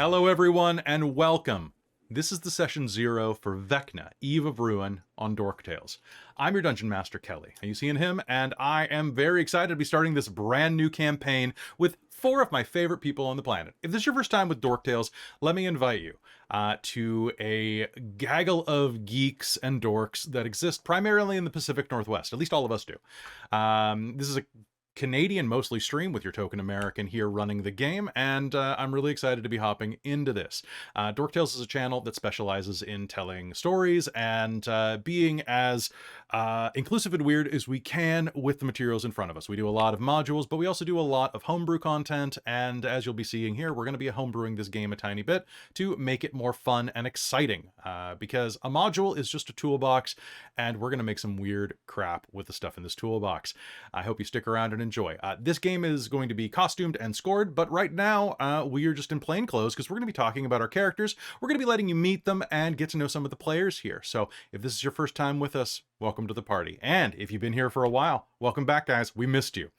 Hello everyone and welcome. This is the session 0 for Vecna, Eve of Ruin on Dork Tales. I'm your Dungeon Master Kelly, you seeing him, and I am very excited to be starting this brand new campaign with 4 of my favorite people on the planet. If this is your first time with Dork Tales, let me invite you to a gaggle of geeks and dorks that exist primarily in the Pacific Northwest. At least all of us do. This is a Canadian mostly stream with your token American here running the game, and I'm really excited to be hopping into this. Dork Tales is a channel that specializes in telling stories and being as inclusive and weird as we can with the materials in front of us. We do a lot of modules, but we also do a lot of homebrew content, and as you'll be seeing here, we're going to be homebrewing this game a tiny bit to make it more fun and exciting, because a module is just a toolbox, and we're going to make some weird crap with the stuff in this toolbox. I hope you stick around and enjoy. This game is going to be costumed and scored, but right now we are just in plain clothes because we're going to be talking about our characters. We're going to be letting you meet them and get to know some of the players here. So if this is your first time with us, welcome to the party. And if you've been here for a while, welcome back, guys. We missed you.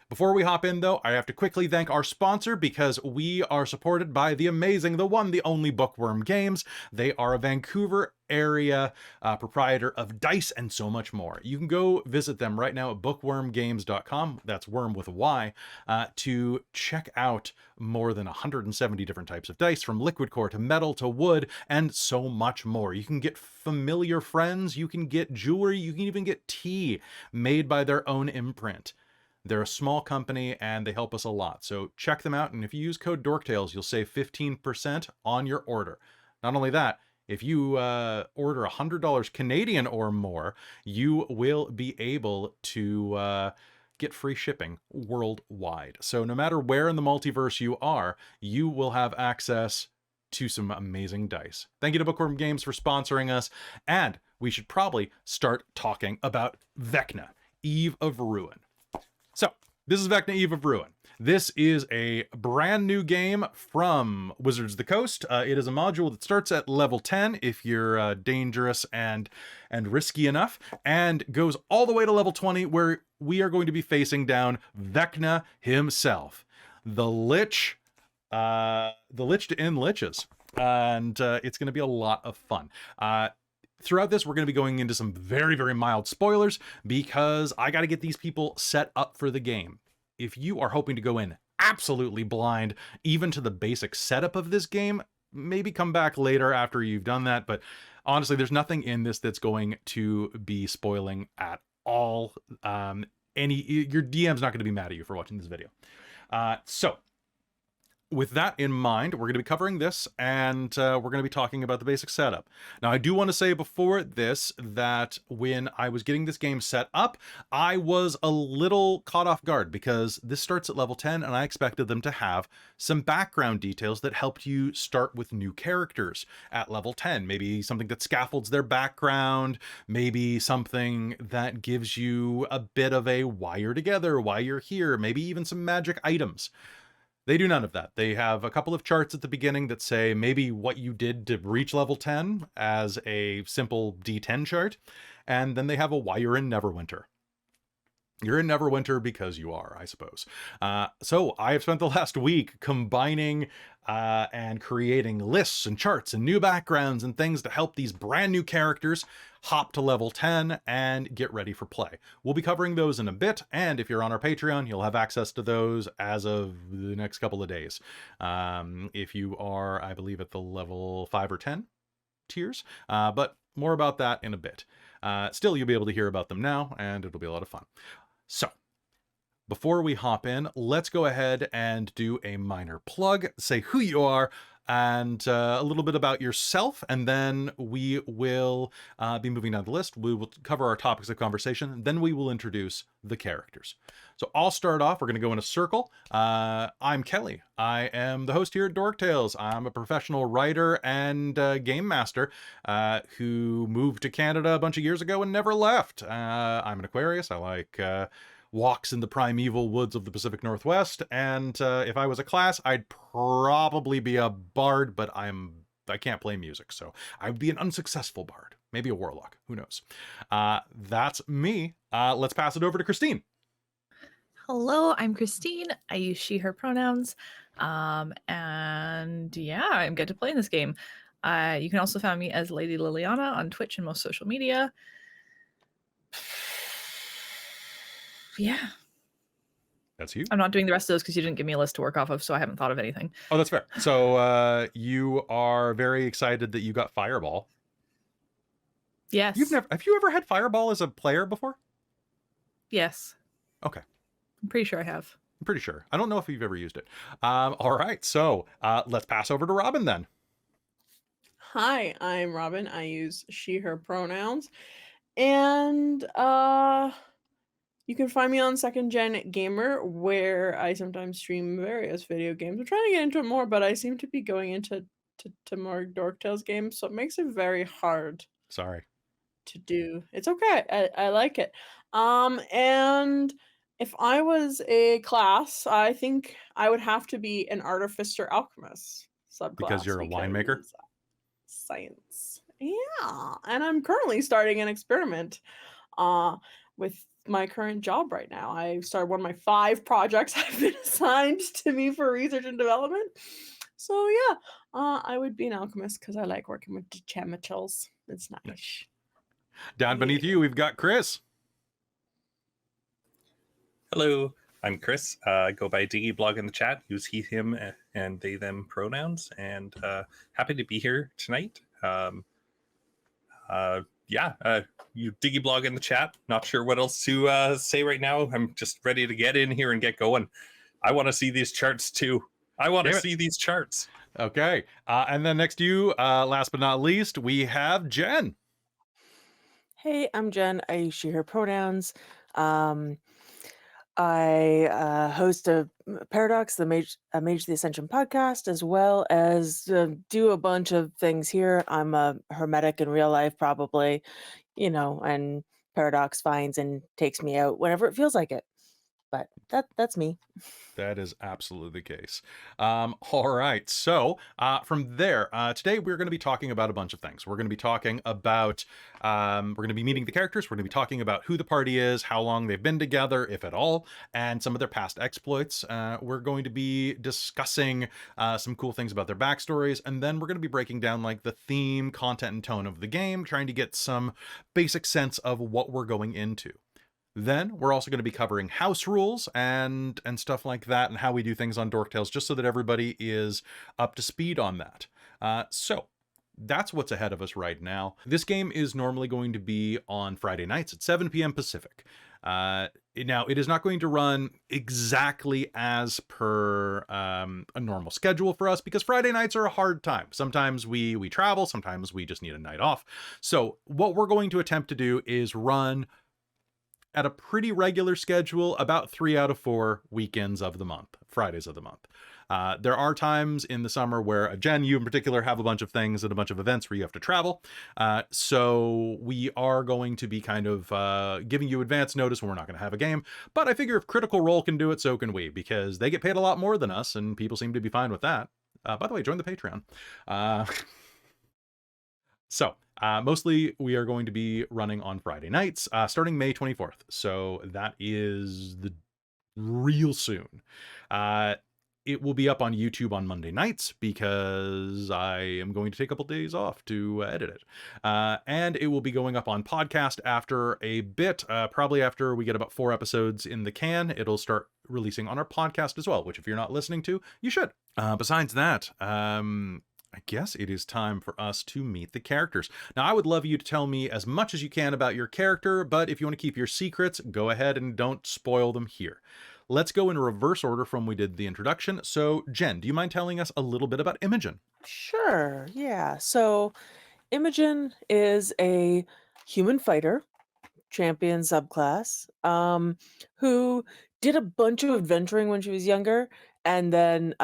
Before we hop in, though, I have to quickly thank our sponsor because we are supported by the amazing, the one, the only Bookworm Games. They are a Vancouver area proprietor of dice and so much more. You can go visit them right now at bookwormgames.com, that's worm with a Y, to check out more than 170 different types of dice, from liquid core to metal to wood, and so much more. You can get familiar friends, you can get jewelry, you can even get tea made by their own imprint. They're a small company and they help us a lot. So check them out. And if you use code DorkTales, you'll save 15% on your order. Not only that, if you order $100 Canadian or more, you will be able to get free shipping worldwide. So no matter where in the multiverse you are, you will have access to some amazing dice. Thank you to Bookworm Games for sponsoring us. And we should probably start talking about Vecna, Eve of Ruin. So, this is Vecna, Eve of Ruin. This is a brand new game from Wizards of the Coast. It is a module that starts at level 10 if you're dangerous and risky enough, and goes all the way to level 20 where we are going to be facing down Vecna himself, the Lich to end liches, and it's going to be a lot of fun. Throughout this, we're going to be going into some very, very mild spoilers because I got to get these people set up for the game. If you are hoping to go in absolutely blind, even to the basic setup of this game, maybe come back later after you've done that. But honestly, there's nothing in this that's going to be spoiling at all. Your DM's not going to be mad at you for watching this video. With that in mind, we're going to be covering this, and we're going to be talking about the basic setup. Now, I do want to say before this that when I was getting this game set up, I was a little caught off guard because this starts at level 10, and I expected them to have some background details that helped you start with new characters at level 10. Maybe something that scaffolds their background, maybe something that gives you a bit of a why you're together, why you're here, maybe even some magic items. They do none of that. They have a couple of charts at the beginning that say maybe what you did to reach level 10 as a simple D10 chart, and then they have a why you're in Neverwinter. You're in Neverwinter because you are, I suppose. So I have spent the last week combining and creating lists and charts and new backgrounds and things to help these brand new characters hop to level 10 and get ready for play. We'll be covering those in a bit, and if you're on our Patreon, you'll have access to those as of the next couple of days. If you are, I believe, at the level 5 or 10 tiers, but more about that in a bit. Still, you'll be able to hear about them now, and it'll be a lot of fun. So, before we hop in, let's go ahead and do a minor plug, say who you are, and a little bit about yourself, and then we will be moving down the list. We will cover our topics of conversation, then we will introduce the characters. So I'll start off. We're going to go in a circle. I'm Kelly. I am the host here at Dork Tales. I'm a professional writer and game master who moved to Canada a bunch of years ago and never left. I'm an Aquarius. I like walks in the primeval woods of the Pacific Northwest, and if I was a class, I'd probably be a bard, but I can't play music, so I would be an unsuccessful bard. Maybe a warlock, who knows. That's me. Let's pass it over to Christine. Hello, I'm Christine. I use she, her pronouns. And yeah, I'm good to play in this game. You can also find me as Lady Liliana on Twitch and most social media. Yeah. That's you. I'm not doing the rest of those because you didn't give me a list to work off of, so I haven't thought of anything. Oh, that's fair. So you are very excited that you got Fireball. Yes. Have you ever had Fireball as a player before? Yes. Okay. I'm pretty sure I have. I'm pretty sure. I don't know if you've ever used it. All right. So let's pass over to Robin then. Hi, I'm Robin. I use she, her pronouns. And you can find me on Second Gen Gamer, where I sometimes stream various video games. I'm trying to get into it more, but I seem to be going into more Dork Tales games, so it makes it very hard. Sorry. To do. It's okay. I like it. And if I was a class, I think I would have to be an artificer alchemist subclass Because you're a winemaker? because science. Yeah. And I'm currently starting an experiment with my current job right now. I started one of my 5 projects have been assigned to me for research and development. So yeah, I would be an alchemist because I like working with the chemicals. It's nice. Down beneath you, we've got Chris. Hello, I'm Chris. I go by Diggy Blogg in the chat. Use he, him, and they, them pronouns. And happy to be here tonight. You Diggy Blogg in the chat. Not sure what else to say right now. I'm just ready to get in here and get going. I want to see these charts too. I want to see these charts. Okay. And then next to you, last but not least, we have Jen. Hey, I'm Jen. I use she, her pronouns. I host a Paradox, a Mage the Ascension podcast, as well as do a bunch of things here. I'm a hermetic in real life, probably, and Paradox finds and takes me out whenever it feels like it. But that's me. That is absolutely the case. All right. So from there, today we're going to be talking about a bunch of things. We're going to be talking about, we're going to be meeting the characters. We're going to be talking about who the party is, how long they've been together, if at all, and some of their past exploits. We're going to be discussing some cool things about their backstories. And then we're going to be breaking down like the theme, content, and tone of the game, trying to get some basic sense of what we're going into. Then we're also going to be covering house rules and stuff like that, and how we do things on Dork Tales, just so that everybody is up to speed on that. So that's what's ahead of us right now. This game is normally going to be on Friday nights at 7 p.m. Pacific. Now, it is not going to run exactly as per a normal schedule for us, because Friday nights are a hard time. Sometimes we travel, sometimes we just need a night off. So what we're going to attempt to do is run at a pretty regular schedule, about 3 out of 4 weekends of the month, Fridays of the month. There are times in the summer where, Jen, you in particular, have a bunch of things and a bunch of events where you have to travel. So we are going to be kind of giving you advance notice when we're not going to have a game. But I figure if Critical Role can do it, so can we, because they get paid a lot more than us, and people seem to be fine with that. By the way, join the Patreon. So mostly we are going to be running on Friday nights, starting May 24th. So that is the real soon. It will be up on YouTube on Monday nights, because I am going to take a couple days off to edit it. And it will be going up on podcast after a bit, probably after we get about 4 episodes in the can. It'll start releasing on our podcast as well, which if you're not listening to, you should. Besides that, I guess it is time for us to meet the characters. Now, I would love you to tell me as much as you can about your character, but if you want to keep your secrets, go ahead and don't spoil them here. Let's go in reverse order from we did the introduction. So, Jen, do you mind telling us a little bit about Imogen? Sure, yeah. So Imogen is a human fighter, champion subclass, who did a bunch of adventuring when she was younger, and then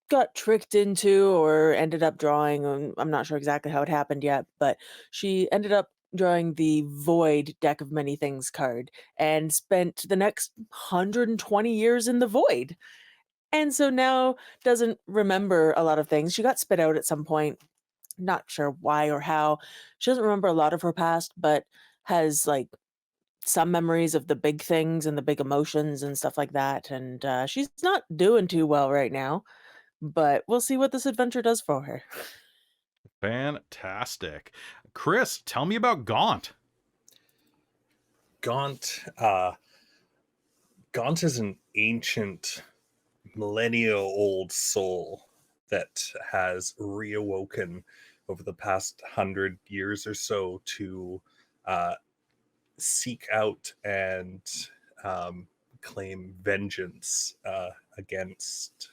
got tricked into or ended up drawing, I'm not sure exactly how it happened yet, but she ended up drawing the Void Deck of Many Things card and spent the next 120 years in the Void. And so now doesn't remember a lot of things. She got spit out at some point, not sure why or how. She doesn't remember a lot of her past, but has like some memories of the big things and the big emotions and stuff like that. And she's not doing too well right now, but we'll see what this adventure does for her. Fantastic. Chris, tell me about Gaunt. Gaunt. Gaunt is an ancient, millennia-old soul that has reawoken over the past 100 years or so to seek out and claim vengeance against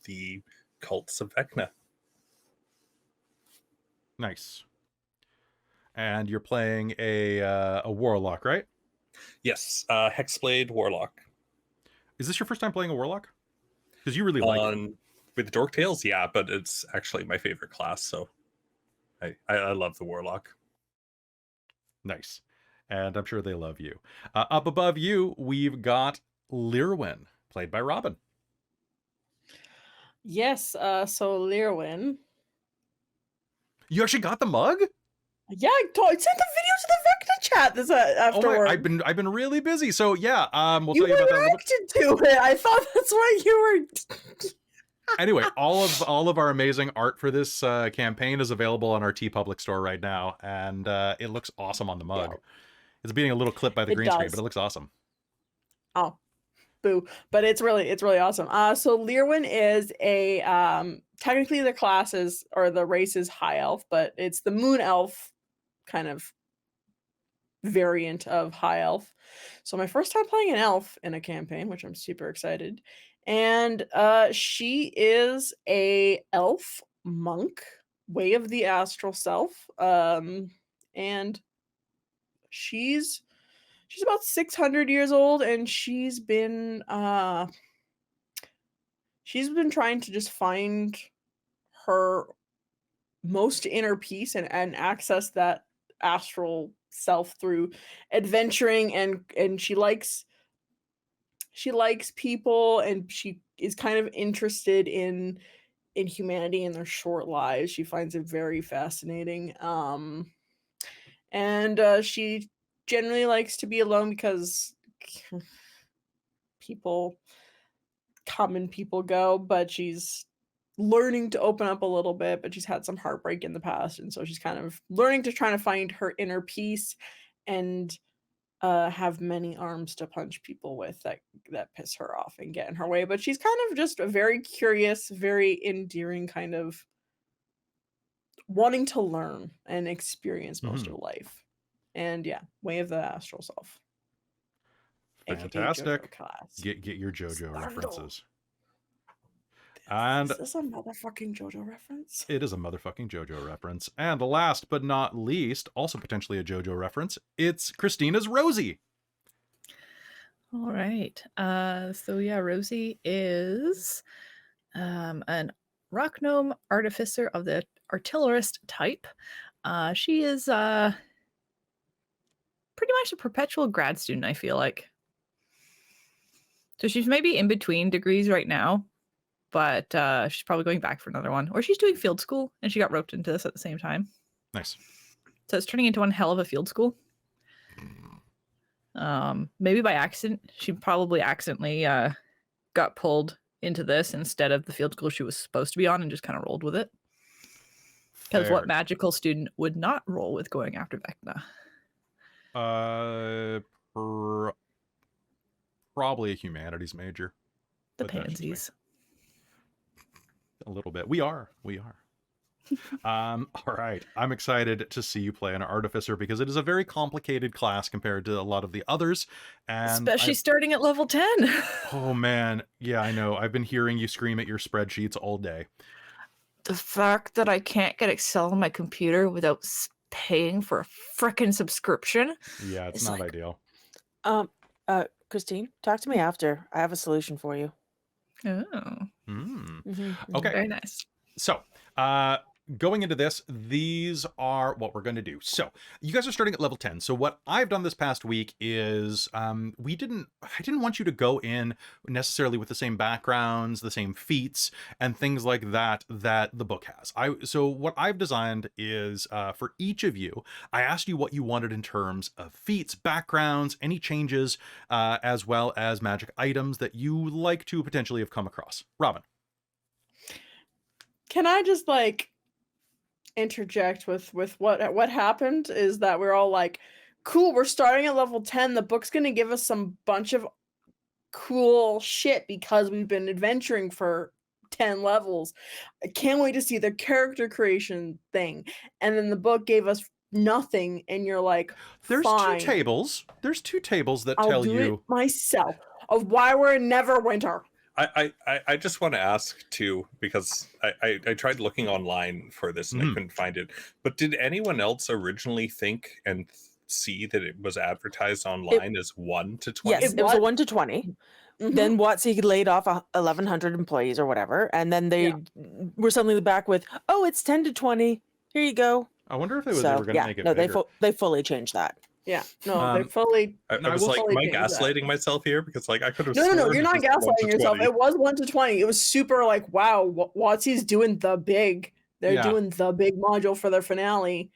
the cults of Vecna. Nice. And you're playing a warlock, right? Yes, Hexblade Warlock. Is this your first time playing a warlock? Because you really like it. With Dork Tales, yeah, but it's actually my favorite class, so I love the Warlock. Nice. And I'm sure they love you. Up above you, we've got Lir'wen, played by Robin. Yes, so Lir'wen. You actually got the mug? Yeah, I sent the video to the Vecna chat this afterward. I've been really busy, so yeah. We'll you tell you about that. reacted to it. I thought that's why you were. Anyway, all of our amazing art for this campaign is available on our TeePublic store right now, and it looks awesome on the mug. Yeah. It's being a little clip by the green screen, but it looks awesome. Oh, boo! But it's really awesome. So Lir'wen is a technically the class is or the race is high elf, but it's the moon elf kind of variant of high elf. So my first time playing an elf in a campaign, which I'm super excited. And she is a elf monk, way of the astral self. And she's about 600 years old, and she's been trying to just find her most inner peace and access that astral self through adventuring, and she likes people, and she is kind of interested in humanity and their short lives. She finds it very fascinating. And she generally likes to be alone because people come and people go, but she's learning to open up a little bit, but she's had some heartbreak in the past, and so she's kind of learning to try to find her inner peace and have many arms to punch people with that piss her off and get in her way. But she's kind of just a very curious, very endearing kind of wanting to learn and experience most of life. And yeah, way of the astral self. Fantastic. Class. Get your JoJo references. And is this a motherfucking JoJo reference? It is a motherfucking JoJo reference. And last but not least, also potentially a JoJo reference, it's Christina's Rosie. All right. So yeah, Rosie is an rock gnome artificer of the artillerist type. She is pretty much a perpetual grad student, I feel like. So she's maybe in between degrees right now, but she's probably going back for another one. Or she's doing field school, and she got roped into this at the same time. Nice. So it's turning into one hell of a field school. Maybe by accident. She probably accidentally got pulled into this instead of the field school she was supposed to be on, and just kind of rolled with it. Because what magical student would not roll with going after Vecna? Probably a humanities major. The pansies. A little bit. We are. All right. I'm excited to see you play an artificer because it is a very complicated class compared to a lot of the others. And especially starting at level 10. Oh man. Yeah, I know. I've been hearing you scream at your spreadsheets all day. The fact that I can't get Excel on my computer without paying for a frickin' subscription. Yeah, it's not ideal. Christine, talk to me after. I have a solution for you. Oh. Okay. Very nice. So, going into this, these are what we're going to do. So you guys are starting at level 10. So what I've done this past week is I didn't want you to go in necessarily with the same backgrounds, the same feats, and things like that the book has. So what I've designed is for each of you, I asked you what you wanted in terms of feats, backgrounds, any changes, as well as magic items that you like to potentially have come across. Robin. Can I just like interject with what happened is that we're all like, cool, we're starting at level 10. The book's gonna give us some bunch of cool shit because we've been adventuring for 10 levels. I can't wait to see the character creation thing. And then the book gave us nothing, and you're like, there's fine, two tables. There's two tables that I'll tell do you it myself of why we're in Neverwinter. I just want to ask too, because I tried looking online for this and I couldn't find it. But did anyone else originally think and see that it was advertised online as 1 to 20? Yes, it was a 1 to 20. Mhm. Then WotC laid off 1,100 employees or whatever, and then they were suddenly back with, "Oh, it's 10 to 20. Here you go." I wonder if they was ever going to make it no, bigger. they fully changed that. Yeah, no, they fully. I was will like, fully am I change that. gaslighting myself here? Because like I could have. No, sworn you're it not was 1 gaslighting to yourself. 20. It was 1 to 20. It was super like, wow, WotC's doing the big. They're doing the big module for their finale.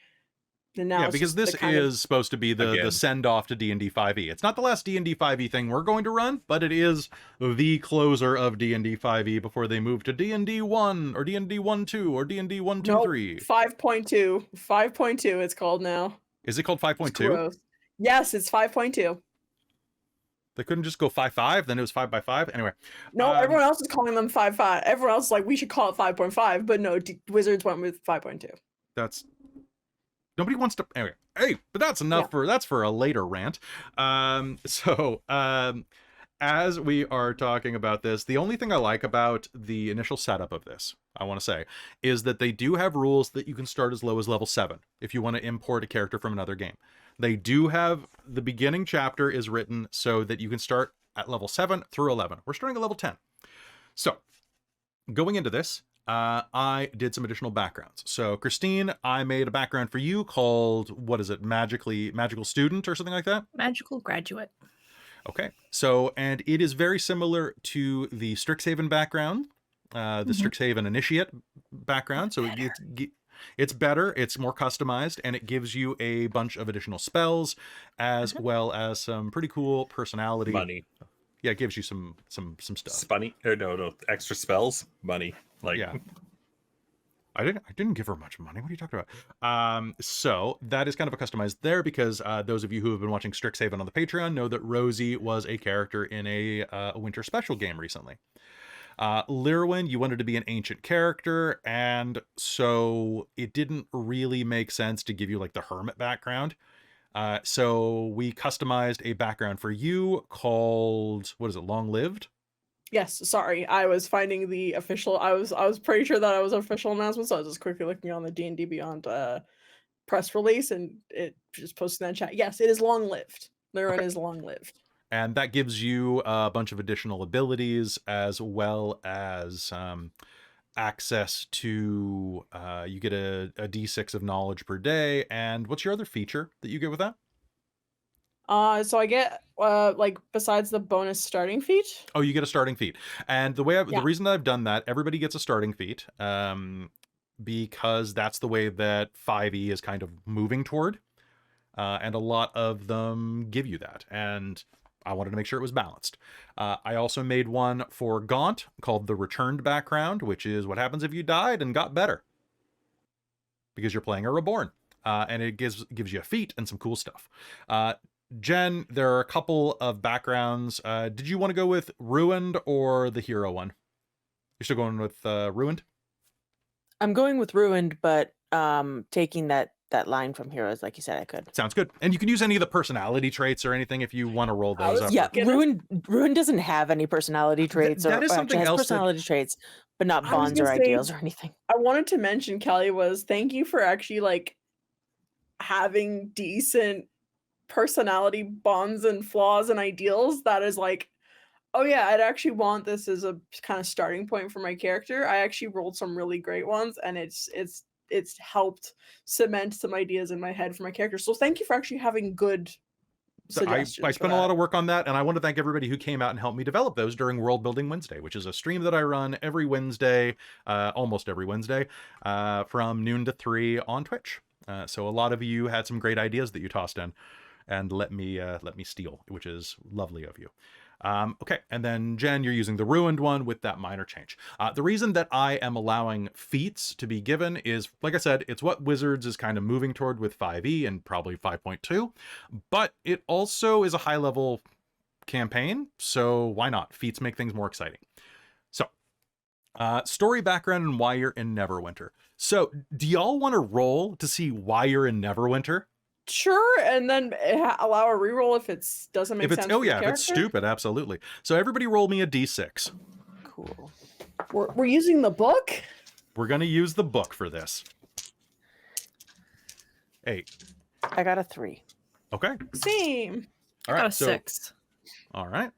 And now because this is supposed to be the send off to D&D 5e. It's not the last D&D 5e thing we're going to run, but it is the closer of D&D 5e before they move to D&D 1 or D&D 1.2 or D&D 1.2.3. 5.2. 5.2 it's called now. Is it called 5.2? Yes, it's 5.2. They couldn't just go 5.5, then it was 5x5. Anyway. No, everyone else is calling them 5.5. Everyone else is like, we should call it 5.5, but no, Wizards went with 5.2. That's nobody wants to anyway. Hey, but that's enough for a later rant. As we are talking about this, the only thing I like about the initial setup of this, I want to say, is that they do have rules that you can start as low as level 7 if you want to import a character from another game. They do have the beginning chapter is written so that you can start at level 7 through 11. We're starting at level 10. So, going into this, I did some additional backgrounds. So, Christine, I made a background for you called, what is it, Magical Student or something like that? Magical Graduate. Okay, so, and it is very similar to the Strixhaven background, the Strixhaven Initiate background. So it's better, it's more customized, and it gives you a bunch of additional spells, as well as some pretty cool personality. Money. Yeah, it gives you some stuff. Spunny? Or no, extra spells, money. Like yeah. I didn't give her much money. What are you talking about? So that is kind of a customized there because those of you who have been watching Strixhaven on the Patreon know that Rosie was a character in a winter special game recently. Lir'wen, you wanted to be an ancient character, and so it didn't really make sense to give you like the hermit background. So we customized a background for you called, what is it, Long Lived? Yes, sorry. I was finding the official. I was pretty sure that I was an official announcement, so I was just quickly looking on the D&D Beyond press release, and it just posted that in chat. Yes, it is long lived. Lir'wen is long lived, and that gives you a bunch of additional abilities as well as access to. You get a D6 of knowledge per day, and what's your other feature that you get with that? So I get like besides the bonus starting feat. Oh, you get a starting feat, and the way the reason that I've done that, everybody gets a starting feat, because that's the way that 5e is kind of moving toward, and a lot of them give you that, and I wanted to make sure it was balanced. I also made one for Gaunt called the Returned Background, which is what happens if you died and got better, because you're playing a Reborn, and it gives you a feat and some cool stuff. Jen, there are a couple of backgrounds. Did you want to go with Ruined or the hero one? You're still going with Ruined? I'm going with Ruined, but taking that line from Heroes, like you said, I could. Sounds good. And you can use any of the personality traits or anything if you want to roll those up. Yeah, Ruined doesn't have any personality traits. That is something else. Personality traits, but not bonds or ideals or anything. I wanted to mention, Kelly, thank you for actually like having decent personality bonds and flaws and ideals. That is like, oh yeah, I'd actually want this as a kind of starting point for my character. I actually rolled some really great ones, and it's it's helped cement some ideas in my head for my character. So thank you for actually having good So I suggestions. spent a lot of work on that, and I want to thank everybody who came out and helped me develop those during World Building Wednesday, which is a stream that I run every Wednesday, almost every Wednesday, from noon to 3 on Twitch. So a lot of you had some great ideas that you tossed in and let me steal, which is lovely of you. Okay, and then Jen, you're using the ruined one with that minor change. The reason that I am allowing feats to be given is, like I said, it's what Wizards is kind of moving toward with 5e and probably 5.2, but it also is a high-level campaign, so why not? Feats make things more exciting. So, story background and why you're in Neverwinter. So, do y'all want to roll to see why you're in Neverwinter? Sure, and then allow a reroll if it doesn't make sense. Oh yeah, if it's stupid, absolutely. So everybody roll me a d6. Cool. We're using the book? We're going to use the book for this. 8. I got a 3. Okay. Same. All I got right. a So, 6. all right.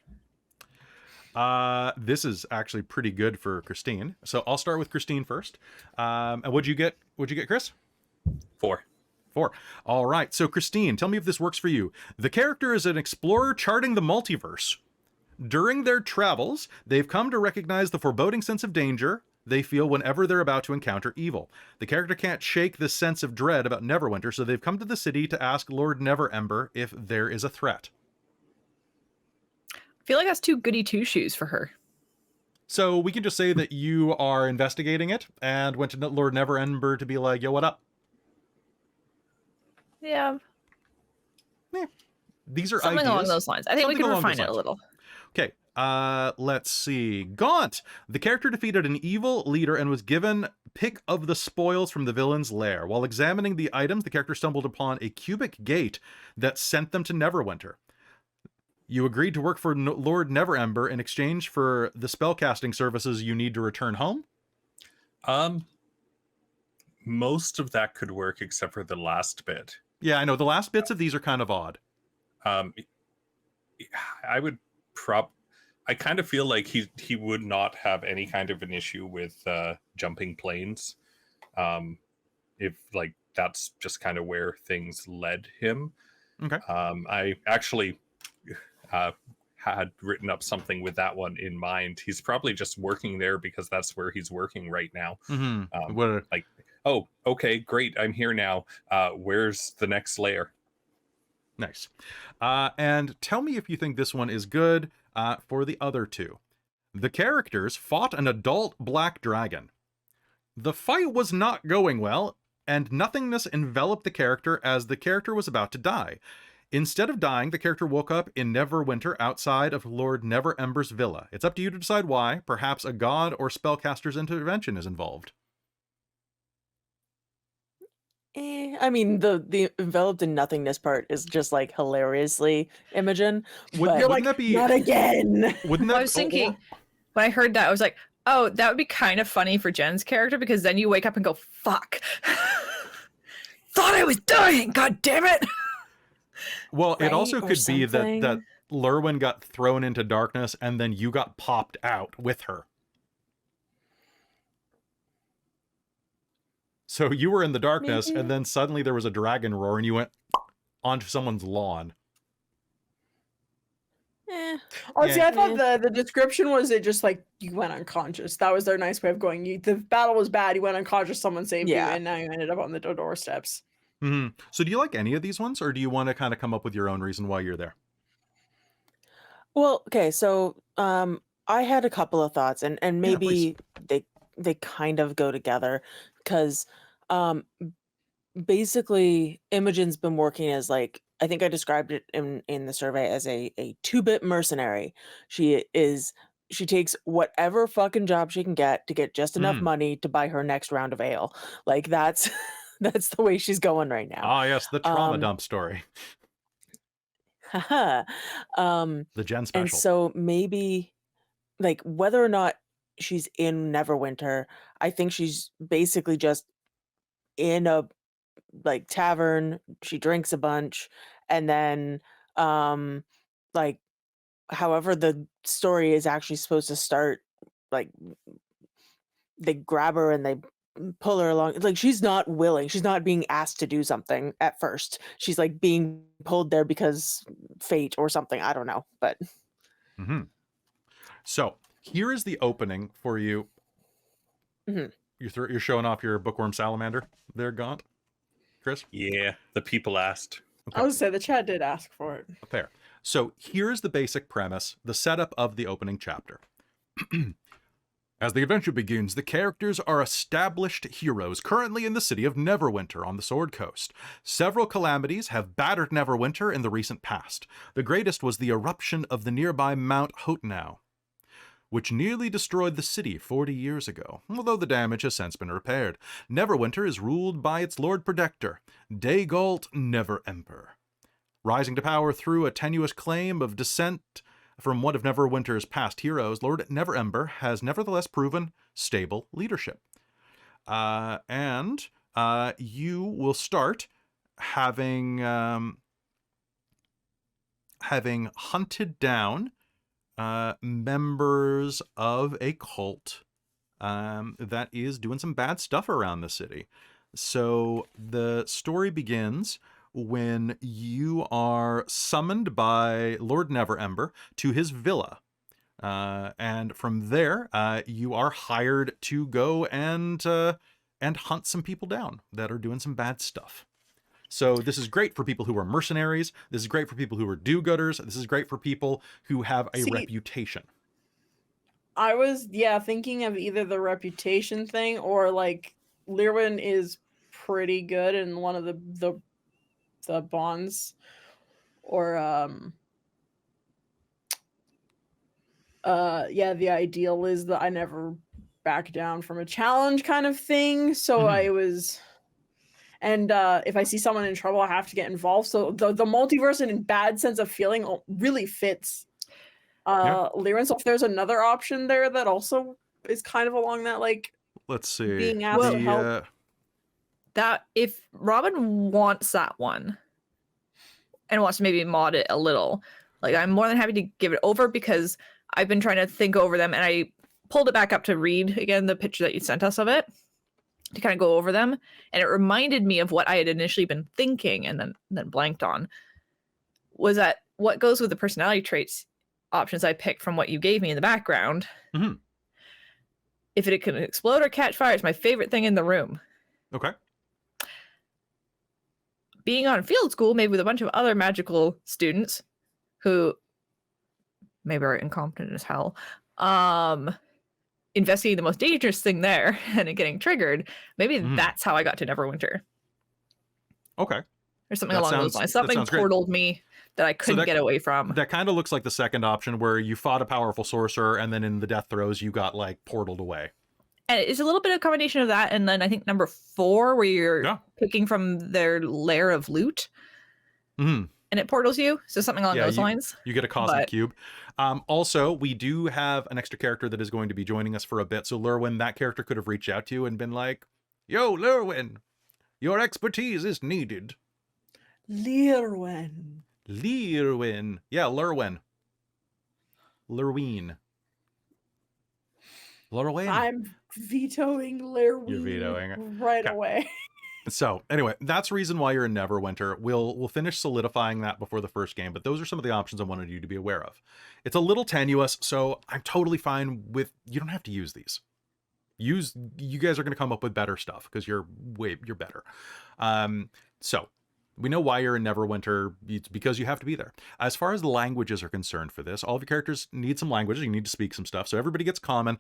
This is actually pretty good for Christine. So I'll start with Christine first. And what'd you get? What'd you get, Chris? 4. 4. All right. So Christine, tell me if this works for you. The character is an explorer charting the multiverse. During their travels, they've come to recognize the foreboding sense of danger they feel whenever they're about to encounter evil. The character can't shake this sense of dread about Neverwinter, so they've come to the city to ask Lord Neverember if there is a threat. I feel like that's too goody two shoes for her. So we can just say that you are investigating it and went to Lord Neverember to be like, yo, what up? Yeah, These are something ideas. along those lines. I think we Something can along refine those it a lines. little. Okay, let's see. Gaunt. The character defeated an evil leader and was given pick of the spoils from the villain's lair. While examining the items, the character stumbled upon a cubic gate that sent them to Neverwinter. You agreed to work for Lord Neverember in exchange for the spellcasting services you need to return home? Most of that could work except for the last bit. Yeah, I know. The last bits of these are kind of odd. I kind of feel like he would not have any kind of an issue with jumping planes, if like that's just kind of where things led him. Okay. I actually had written up something with that one in mind. He's probably just working there because that's where he's working right now. Mm-hmm. Like, oh, okay, great, I'm here now. Where's the next layer? Nice. And tell me if you think this one is good for the other two. The characters fought an adult black dragon. The fight was not going well, and nothingness enveloped the character as the character was about to die. Instead of dying, the character woke up in Neverwinter outside of Lord Neverember's villa. It's up to you to decide why. Perhaps a god or spellcaster's intervention is involved. I mean, the enveloped in nothingness part is just like hilariously Imogen. But You're wouldn't like, that be- not again. Wouldn't that? I was thinking, when I heard that, I was like, oh, that would be kind of funny for Jen's character, because then you wake up and go, fuck. Thought I was dying, god damn it. Well, it Right, also or could be that something. Lir'wen got thrown into darkness and then you got popped out with her. So you were in the darkness Maybe. and then suddenly there was a dragon roar and you went onto someone's lawn. Oh, Yeah. see, I thought the description was it just like you went unconscious. That was their nice way of going. The battle was bad. You went unconscious. Someone saved you, Yeah. and now you ended up on the doorsteps. Mm-hmm. So do you like any of these ones, or do you want to kind of come up with your own reason why you're there? Well, okay, so I had a couple of thoughts, and maybe they kind of go together because basically Imogen's been working as, like, I think I described it in the survey as a 2-bit mercenary. She takes whatever fucking job she can get to get just enough money to buy her next round of ale. Like that's the way she's going right now. Ah, yes, the trauma dump story. Haha. The Jen special. And so maybe, like, whether or not she's in Neverwinter, I think she's basically just in a, like, tavern. She drinks a bunch, and then like, however the story is actually supposed to start, like, they grab her and they pull her along. Like, she's not willing. She's not being asked to do something at first. She's like being pulled there because fate or something. I don't know, but Mm-hmm. So here is the opening for you. Mhm. You're showing off your bookworm salamander there, Gaunt, Chris? Yeah, the people asked. I was say the chat did ask for it. Fair. So here's the basic premise, the setup of the opening chapter. As the adventure begins, the characters are established heroes currently in the city of Neverwinter on the Sword Coast. Several calamities have battered Neverwinter in the recent past. The greatest was the eruption of the nearby Mount Hotnow, which nearly destroyed the city 40 years ago, although the damage has since been repaired. Neverwinter is ruled by its Lord Protector, Dagalt Neverember. Rising to power through a tenuous claim of descent from one of Neverwinter's past heroes, Lord Neverember has nevertheless proven stable leadership. And you will start having hunted down members of a cult that is doing some bad stuff around the city. So the story begins when you are summoned by Lord Neverember to his villa. And from there, you are hired to go and hunt some people down that are doing some bad stuff. So this is great for people who are mercenaries. This is great for people who are do-gooders. This is great for people who have a reputation. I was, thinking of either the reputation thing or like Lir'wen is pretty good in one of the bonds, or the ideal is that I never back down from a challenge kind of thing. So I was, and if I see someone in trouble, I have to get involved. So the multiverse in bad sense of feeling really fits Lir'wen. So if there's another option there that also is kind of along that, like, let's see, being asked to help. That if Robin wants that one and wants to maybe mod it a little, like, I'm more than happy to give it over, because I've been trying to think over them, and I pulled it back up to read again the picture that you sent us of it to kind of go over them, and it reminded me of what I had initially been thinking and then blanked on, was that what goes with the personality traits options I picked from what you gave me in the background. If it can explode or catch fire, it's my favorite thing in the room. Okay. Being on field school, maybe with a bunch of other magical students who maybe are incompetent as hell, investigating the most dangerous thing there and it getting triggered, maybe that's how I got to Neverwinter. Okay. Or something along those lines. Something portaled me that I couldn't get away from. That kind of looks like the second option, where you fought a powerful sorcerer and then in the death throes you got like portaled away. And it's a little bit of a combination of that, and then I think number 4, where you're picking from their lair of loot, and it portals you. So something along those lines. You get a cosmic cube. Also, we do have an extra character that is going to be joining us for a bit. So Lir'wen, that character could have reached out to you and been like, "Yo, Lir'wen, your expertise is needed." Lir'wen. Yeah, Lir'wen. Lir'wen. I'm vetoing Lir'wen. You're vetoing it right away. So anyway, that's the reason why you're in Neverwinter. We'll finish solidifying that before the first game, but those are some of the options I wanted you to be aware of. It's a little tenuous, so I'm totally fine with, you don't have to use these. You guys are going to come up with better stuff because you're better. So we know why you're in Neverwinter. It's because you have to be there. As far as languages are concerned for this, all of your characters need some languages. You need to speak some stuff. So everybody gets common.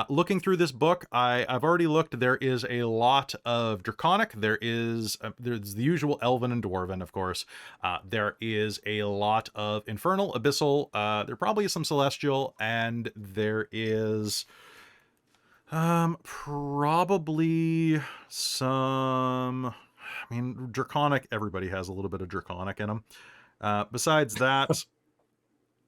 Looking through this book, I've already looked. There is a lot of Draconic. There's the usual Elven and Dwarven, of course. There is a lot of Infernal, Abyssal. There probably is some Celestial, and there is probably some... I mean, Draconic, everybody has a little bit of Draconic in them. Besides that,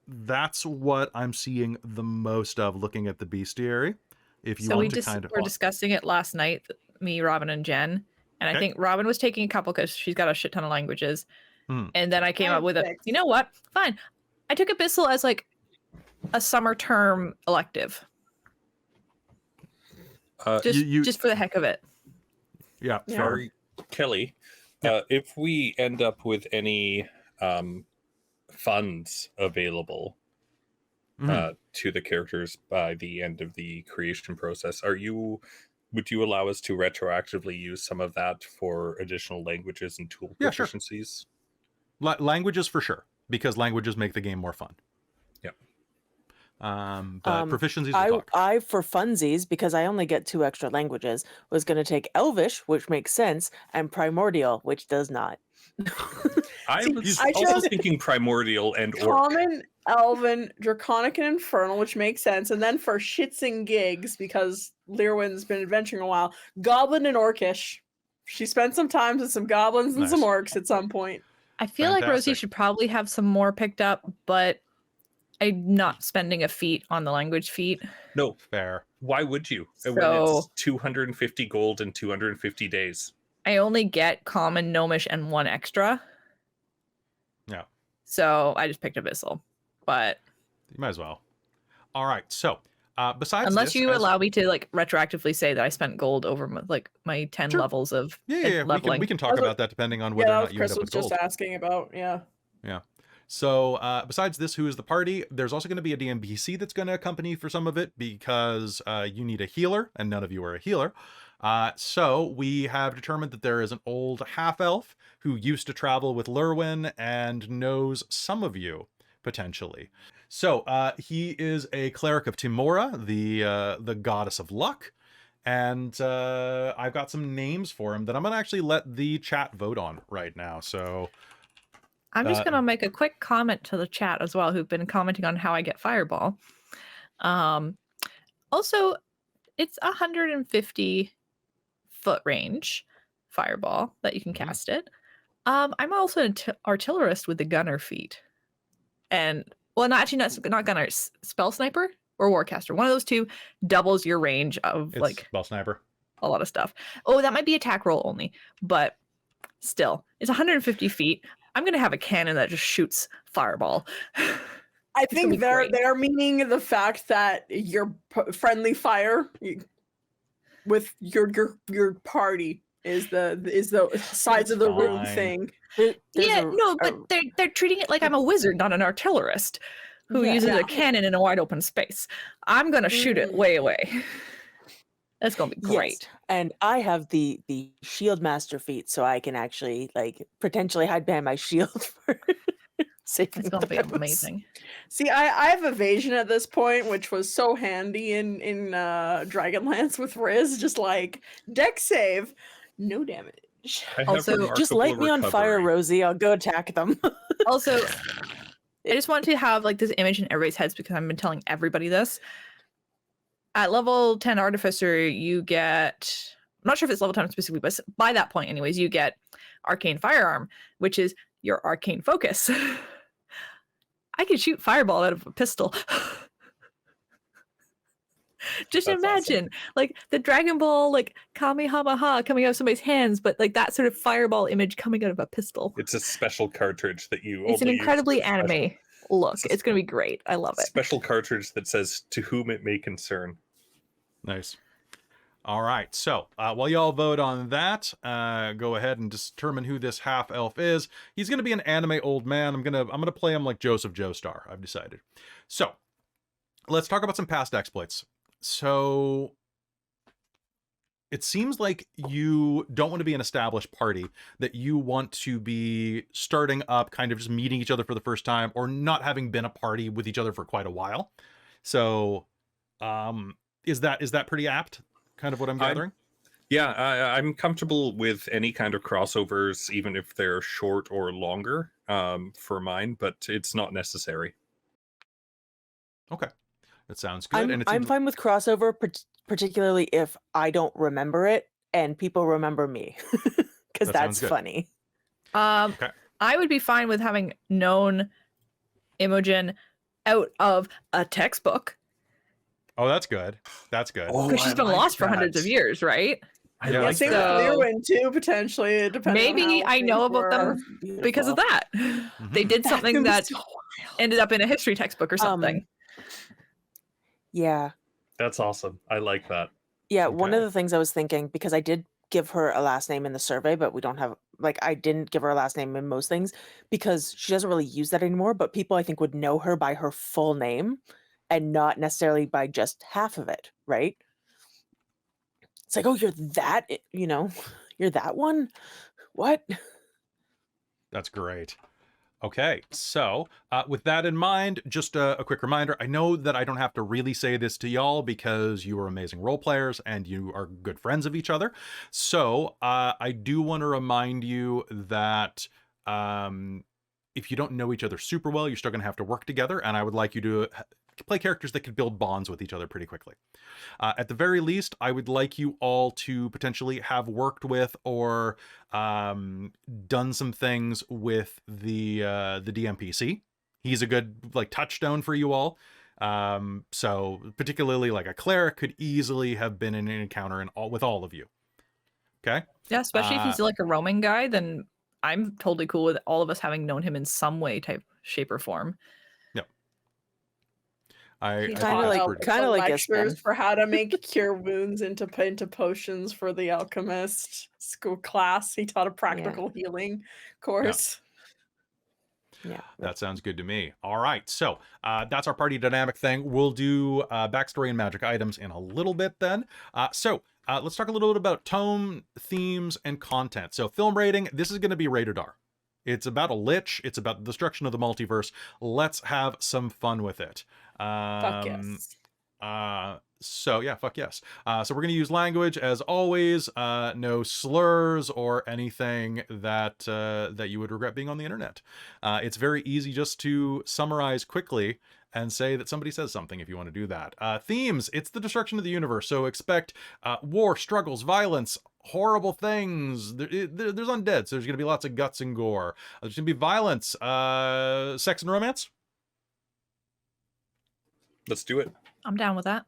that's what I'm seeing the most of looking at the bestiary. If you want to kind of... we were discussing it last night, me, Robin, and Jen. And I think Robin was taking a couple because she's got a shit ton of languages. And then I came up with you know what? Fine. I took Abyssal as like a summer term elective. Just for the heck of it. Yeah, Yeah. fair. Sorry, Kelly. Yeah. If we end up with any funds available Mhm. to the characters by the end of the creation process, would you allow us to retroactively use some of that for additional languages and tool Yeah, sure. proficiencies? Languages for sure, because languages make the game more fun. Yep. But proficiencies we'll talk. I for funsies, because I only get 2 extra languages, was going to take Elvish, which makes sense, and Primordial, which does not. I See, was I also chose thinking Primordial and Orc. Common, Elven, Draconic, and Infernal, which makes sense. And then for shits and gigs, because Lir'wen's been adventuring a while, Goblin and Orcish. She spent some time with some goblins and some Nice. orcs at some point. I feel like Rosie Fantastic. should probably have some more picked up, but I'm not spending a feat on the language feat. No, Fair. why would you? When So- it's 250 gold and 250 days. I only get common, gnomish, and 1 extra. Yeah. So I just picked Abyssal. But You might as well. All right. So besides unless this, you as- allow me to like retroactively say that I spent gold over my 10 Sure. levels of yeah, leveling. we can talk That's what- about that depending on Yeah, whether that or was not you end Chris up was with just gold. asking about. Yeah. So besides this, who is the party? There's also going to be a DMPC that's going to accompany for some of it because you need a healer, and none of you are a healer. So we have determined that there is an old half-elf who used to travel with Lir'wen and knows some of you, potentially. So he is a cleric of Timora, the goddess of luck. And I've got some names for him that I'm going to actually let the chat vote on right now. So... I'm just going to make a quick comment to the chat as well, who've been commenting on how I get Fireball. Also, it's 150 foot range Fireball that you can Mhm. cast it. I'm also an artillerist with the gunner feat. And, well, not actually, not gunner, spell sniper or warcaster. One of those two doubles your range of It's like spell sniper. a lot of stuff. Oh, that might be attack roll only, but still, it's 150 feet. I'm gonna have a cannon that just shoots fireball. I gonna be think they're great. meaning the fact that your friendly fire with your party is the sides of the room Fine. thing. But they're treating it like I'm a wizard, not an artillerist who Yeah. uses Yeah. a cannon in a wide open space. I'm gonna shoot it way away. That's gonna be great. Yes, and I have the shield master feat, so I can actually like potentially hide behind my shield for saving It's gonna the be purpose. amazing. See, I have evasion at this point, which was so handy in Dragonlance with Riz. Just like deck save, no damage. I have Also, Just remarkable light me on fire, recovery. Rosie. I'll go attack them. Also, I just want to have like this image in everybody's heads because I've been telling everybody this. At level 10 Artificer, you get, I'm not sure if it's level 10 specifically, but by that point anyways, you get Arcane Firearm, which is your arcane focus. I can shoot fireball out of a pistol. Just That's imagine like the Dragon Ball like Kamehameha coming out of somebody's hands, but like that sort of fireball image coming out of a pistol. It's a special cartridge that you It's an only use incredibly for special- anime look. It's a It's gonna be great. I love it. special cartridge that says "To whom it may concern." Nice. All right. So while y'all vote on that, go ahead and determine who this half elf is. He's going to be an anime old man. I'm gonna play him like Joseph Joestar. I've decided. So let's talk about some past exploits. So it seems like you don't want to be an established party, that you want to be starting up, kind of just meeting each other for the first time, or not having been a party with each other for quite a while. So is that pretty apt? Kind of what I'm gathering? Yeah, I'm comfortable with any kind of crossovers, even if they're short or longer, for mine, but it's not necessary. Okay. That sounds good. And it I'm seems- fine with crossover, particularly if I don't remember it and people remember me, because That sounds that's good. funny. Okay. I would be fine with having known Imogen out of a textbook Oh, that's good. That's good. Oh, because she's I been like lost for hundreds of that. years, right? I Yeah, Yeah, like same that. with So- Lir'wen too, potentially. Depending on Maybe how I know things about them were. because of that. They Mhm. did something would be that so wild. ended up in a history textbook or something. Yeah. That's awesome. I like that. Yeah, one of Okay. the things I was thinking, because I did give her a last name in the survey, but we don't have, like, I didn't give her a last name in most things because she doesn't really use that anymore. But people, I think, would know her by her full name and not necessarily by just half of it, right? It's like, oh, you're that, you're that one? What? That's great. Okay, so with that in mind, just a quick reminder. I know that I don't have to really say this to y'all because you are amazing role players and you are good friends of each other. So I do want to remind you that if you don't know each other super well, you're still going to have to work together. And I would like you to play characters that could build bonds with each other pretty quickly. At the very least, I would like you all to potentially have worked with or done some things with the DMPC. He's a good like touchstone for you all. So particularly like a cleric could easily have been in an encounter with all of you. Okay. Yeah, especially if he's like a roaming guy, then I'm totally cool with all of us having known him in some way, type, shape, or form. He Kinda taught like- out kinda the like lectures Espen. for how to make cure wounds into potions for the alchemist school class. He taught a practical healing course. Yeah. That sounds good to me. All right, so that's our party dynamic thing. We'll do backstory and magic items in a little bit then. So let's talk a little bit about tone, themes, and content. So film rating, this is going to be rated R. It's about a lich. It's about the destruction of the multiverse. Let's have some fun with it. Fuck yes. So yeah, fuck yes. So we're going to use language as always. No slurs or anything that that you would regret being on the internet. It's very easy just to summarize quickly and say that somebody says something if you want to do that. Themes, it's the destruction of the universe. So expect war, struggles, violence, horrible things. There's undead, so there's going to be lots of guts and gore. There's going to be violence, sex and romance. Let's do it. I'm down with that.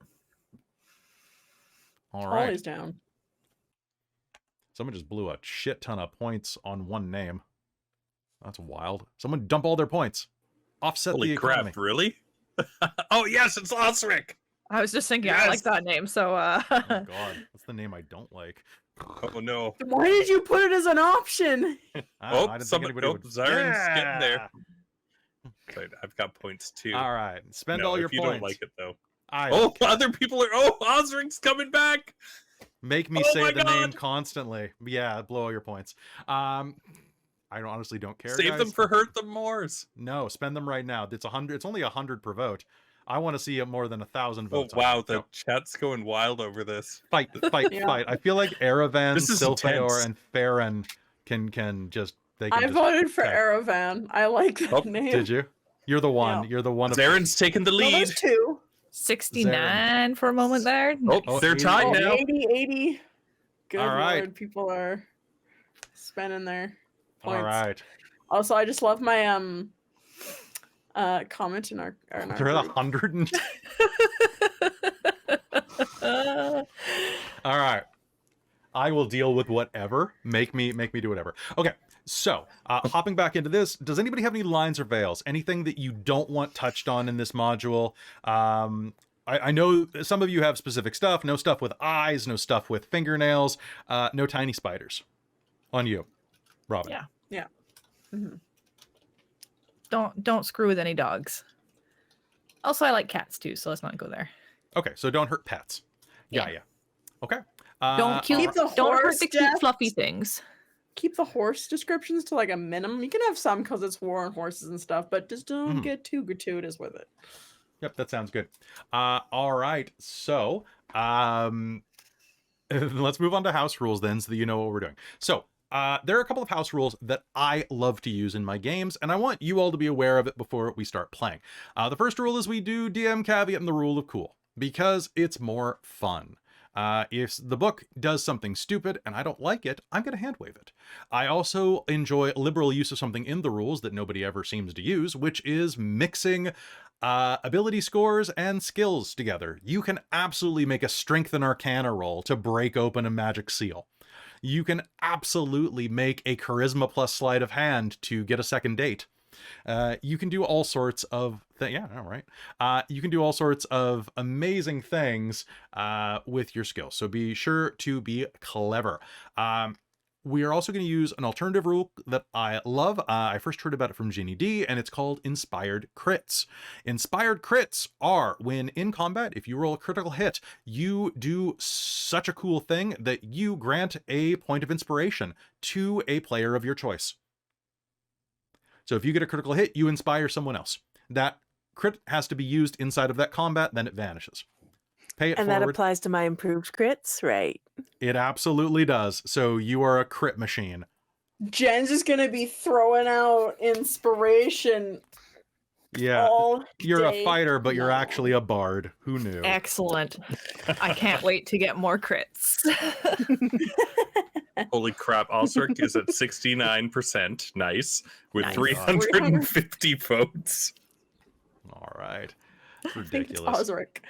All right. Always down. Someone just blew a shit ton of points on one name. That's wild. Someone dump all their points. Offset Holy the economy. crap, really? Oh, yes, it's Osric. I was just thinking, I like Yes. that name, so Oh god, that's the name I don't like. Oh, no. Why did you put it as an option? I don't know, I Oh, didn't think somebody, anybody would. Zaren's getting there. Yeah! Right, I've got points too. All right, spend No, all your if you points. don't like it, though. I Oh, don't care. other people are. Oh, Osric's coming back. Make me Oh say my the name God! constantly. Yeah, blow all your points. I honestly don't care. Save them guys. for Hurt the Moors. No, spend them right now. It's 100. It's only 100 per vote. I want to see it more than 1,000 Oh, votes. on wow, it. the Go. chat's going wild over this. Fight, fight, Yeah. fight. I feel like Aravan, This is Silphaor, intense. and Farron can just. They can I just, voted for okay. Aravan. I like that Oh, name. Did you? You're the one. Yeah. You're the one. Of, Zaren's taking the No, lead. there's two. 69 for a moment there. Oh, Oh, they're 80. tied Oh, now. 80. Good All right. lord, people are spending their points. all right. Also, I just love my comment in our They're at group. 100. And... All right. I will deal with whatever. Make me do whatever. Okay. So, hopping back into this, does anybody have any lines or veils? Anything that you don't want touched on in this module? I know some of you have specific stuff. No stuff with eyes. No stuff with fingernails. No tiny spiders. On you, Robin. Yeah. Mhm. Don't screw with any dogs. Also, I like cats too, so let's not go there. Okay. So don't hurt pets. Yeah. Yeah. Okay. Don't Keep cute, the don't hurt horse the cute deaths. fluffy things. Keep the horse descriptions to like a minimum. You can have some because it's war and horses and stuff, but just don't Mhm. get too gratuitous with it. Yep, that sounds good. All right, so let's move on to house rules then, so that you know what we're doing. So there are a couple of house rules that I love to use in my games, and I want you all to be aware of it before we start playing. The first rule is we do DM caveat and the rule of cool, because it's more fun. If the book does something stupid and I don't like it, I'm going to hand wave it. I also enjoy liberal use of something in the rules that nobody ever seems to use, which is mixing ability scores and skills together. You can absolutely make a strength and arcana roll to break open a magic seal. You can absolutely make a charisma plus sleight of hand to get a second date. You can do all sorts of yeah, all right. You can do all sorts of amazing things with your skills. So be sure to be clever. We are also going to use an alternative rule that I love. I first heard about it from Ginny D, and it's called Inspired Crits. Inspired Crits are when in combat, if you roll a critical hit, you do such a cool thing that you grant a point of inspiration to a player of your choice. So if you get a critical hit, you inspire someone else. That crit has to be used inside of that combat, then it vanishes. Pay it And forward. that applies to my improved crits, right? It absolutely does. So you are a crit machine. Jen's just gonna be throwing out inspiration Yeah, all you're a day fighter, but you're long. actually a bard. Who knew? Excellent. I can't wait to get more crits. Holy crap, Osric is at 69%. Nice. With Nice. 350 votes. All right. I think it's Ridiculous. Osric.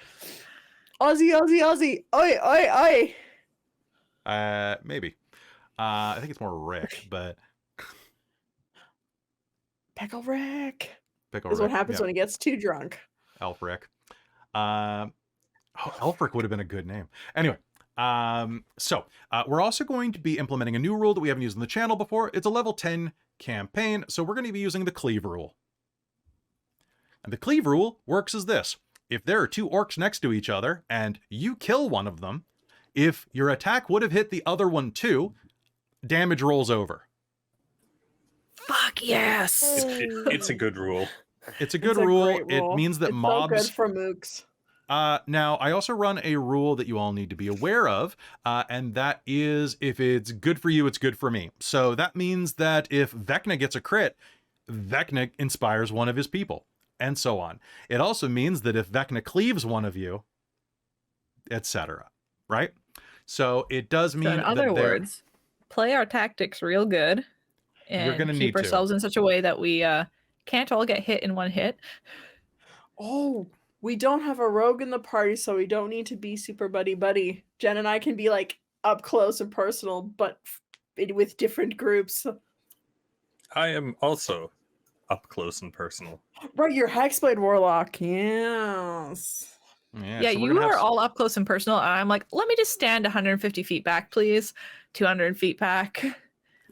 Aussie, Aussie, Aussie. Oi, oi, oi. Maybe. I think it's more Rick, but Pickle Rick. Pickle This is what Rick, happens yeah. when he gets too drunk. Elf Rick. Elfric would have been a good name. Anyway, so we're also going to be implementing a new rule that we haven't used on the channel before. It's a level 10 campaign, so we're going to be using the cleave rule. And the cleave rule works as this. If there are two orcs next to each other and you kill one of them, if your attack would have hit the other one too, damage rolls over. Fuck yes. It's a good rule. It's a good It's a rule. great rule. It means that It's mobs... so good for mooks. Now, I also run a rule that you all need to be aware of, and that is if it's good for you, it's good for me. So that means that if Vecna gets a crit, Vecna inspires one of his people, and so on. It also means that if Vecna cleaves one of you, etc. Right? So it does mean So in other that words, play our tactics real good and gonna need keep to. ourselves in such a way that we can't all get hit in one hit. Oh, we don't have a rogue in the party, so we don't need to be super buddy-buddy. Jen and I can be like up close and personal, but with different groups. I am also up close and personal. Right, you're Hexblade Warlock. Yes. Yeah, so we're you gonna have are all up close and personal, and I'm like, let me just stand 150 feet back, please. 200 feet back.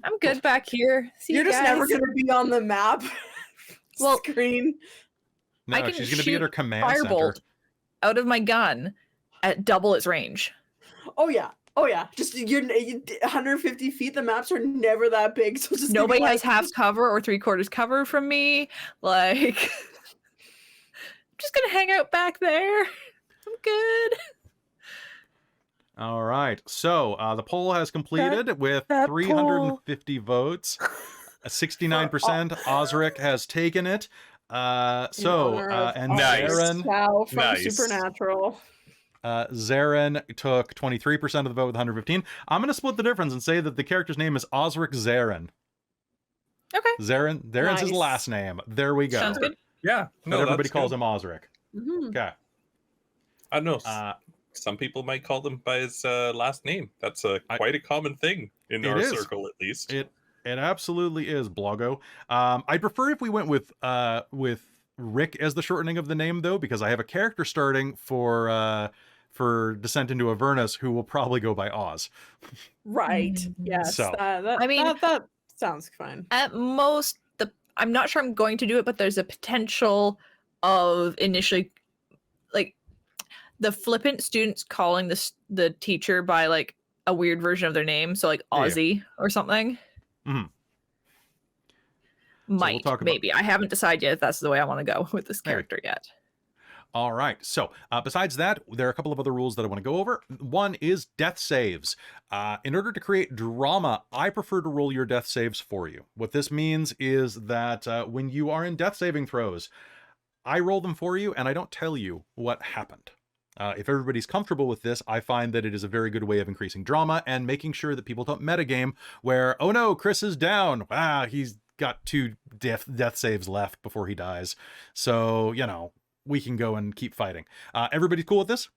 I'm good back here. See You're you just guys. never gonna be on the map Well, screen. No, I can she's going to be at her shoot command firebolt center. out of my gun at double its range. Oh yeah. Oh yeah. Just you're 150 feet. The maps are never that big, so it's just gonna be Nobody has like- half cover or 3/4 cover from me. Like, I'm just gonna hang out back there. I'm good. All right. So the poll has completed with that 350 votes. 69%. Osric has taken it. in honor of And Nice. Zarin, Chow from Nice. Supernatural. Zarin took 23% of the vote with 115. I'm going to split the difference and say that the character's name is Osric Zarin. Okay. Zarin's his Nice. last name. There we go. Sounds good. Yeah. But everybody calls him Osric. Mhm. Okay. I don't know. Uh, Some people might call him by his last name. That's quite a common thing in It our is. circle, at least. It absolutely is, Bloggo. I'd prefer if we went with Rick as the shortening of the name, though, because I have a character starting for Descent into Avernus who will probably go by Oz. Right. Mm. Yes. So- I mean- that sounds fine. At most, I'm not sure I'm going to do it, but there's a potential of initially, like, the flippant students calling the teacher by like a weird version of their name, so like Yeah. Aussie or something. Mhm. Might, talk about- maybe. I haven't decided yet if that's the way I want to go with this Maybe. character yet. All right. So besides that, there are a couple of other rules that I want to go over. One is death saves. In order to create drama, I prefer to roll your death saves for you. What this means is that when you are in death saving throws, I roll them for you and I don't tell you what happened. If everybody's comfortable with this, I find that it is a very good way of increasing drama and making sure that people don't metagame where, oh no, Chris is down. He's got 2 death saves left before he dies. So, we can go and keep fighting. Everybody cool with this?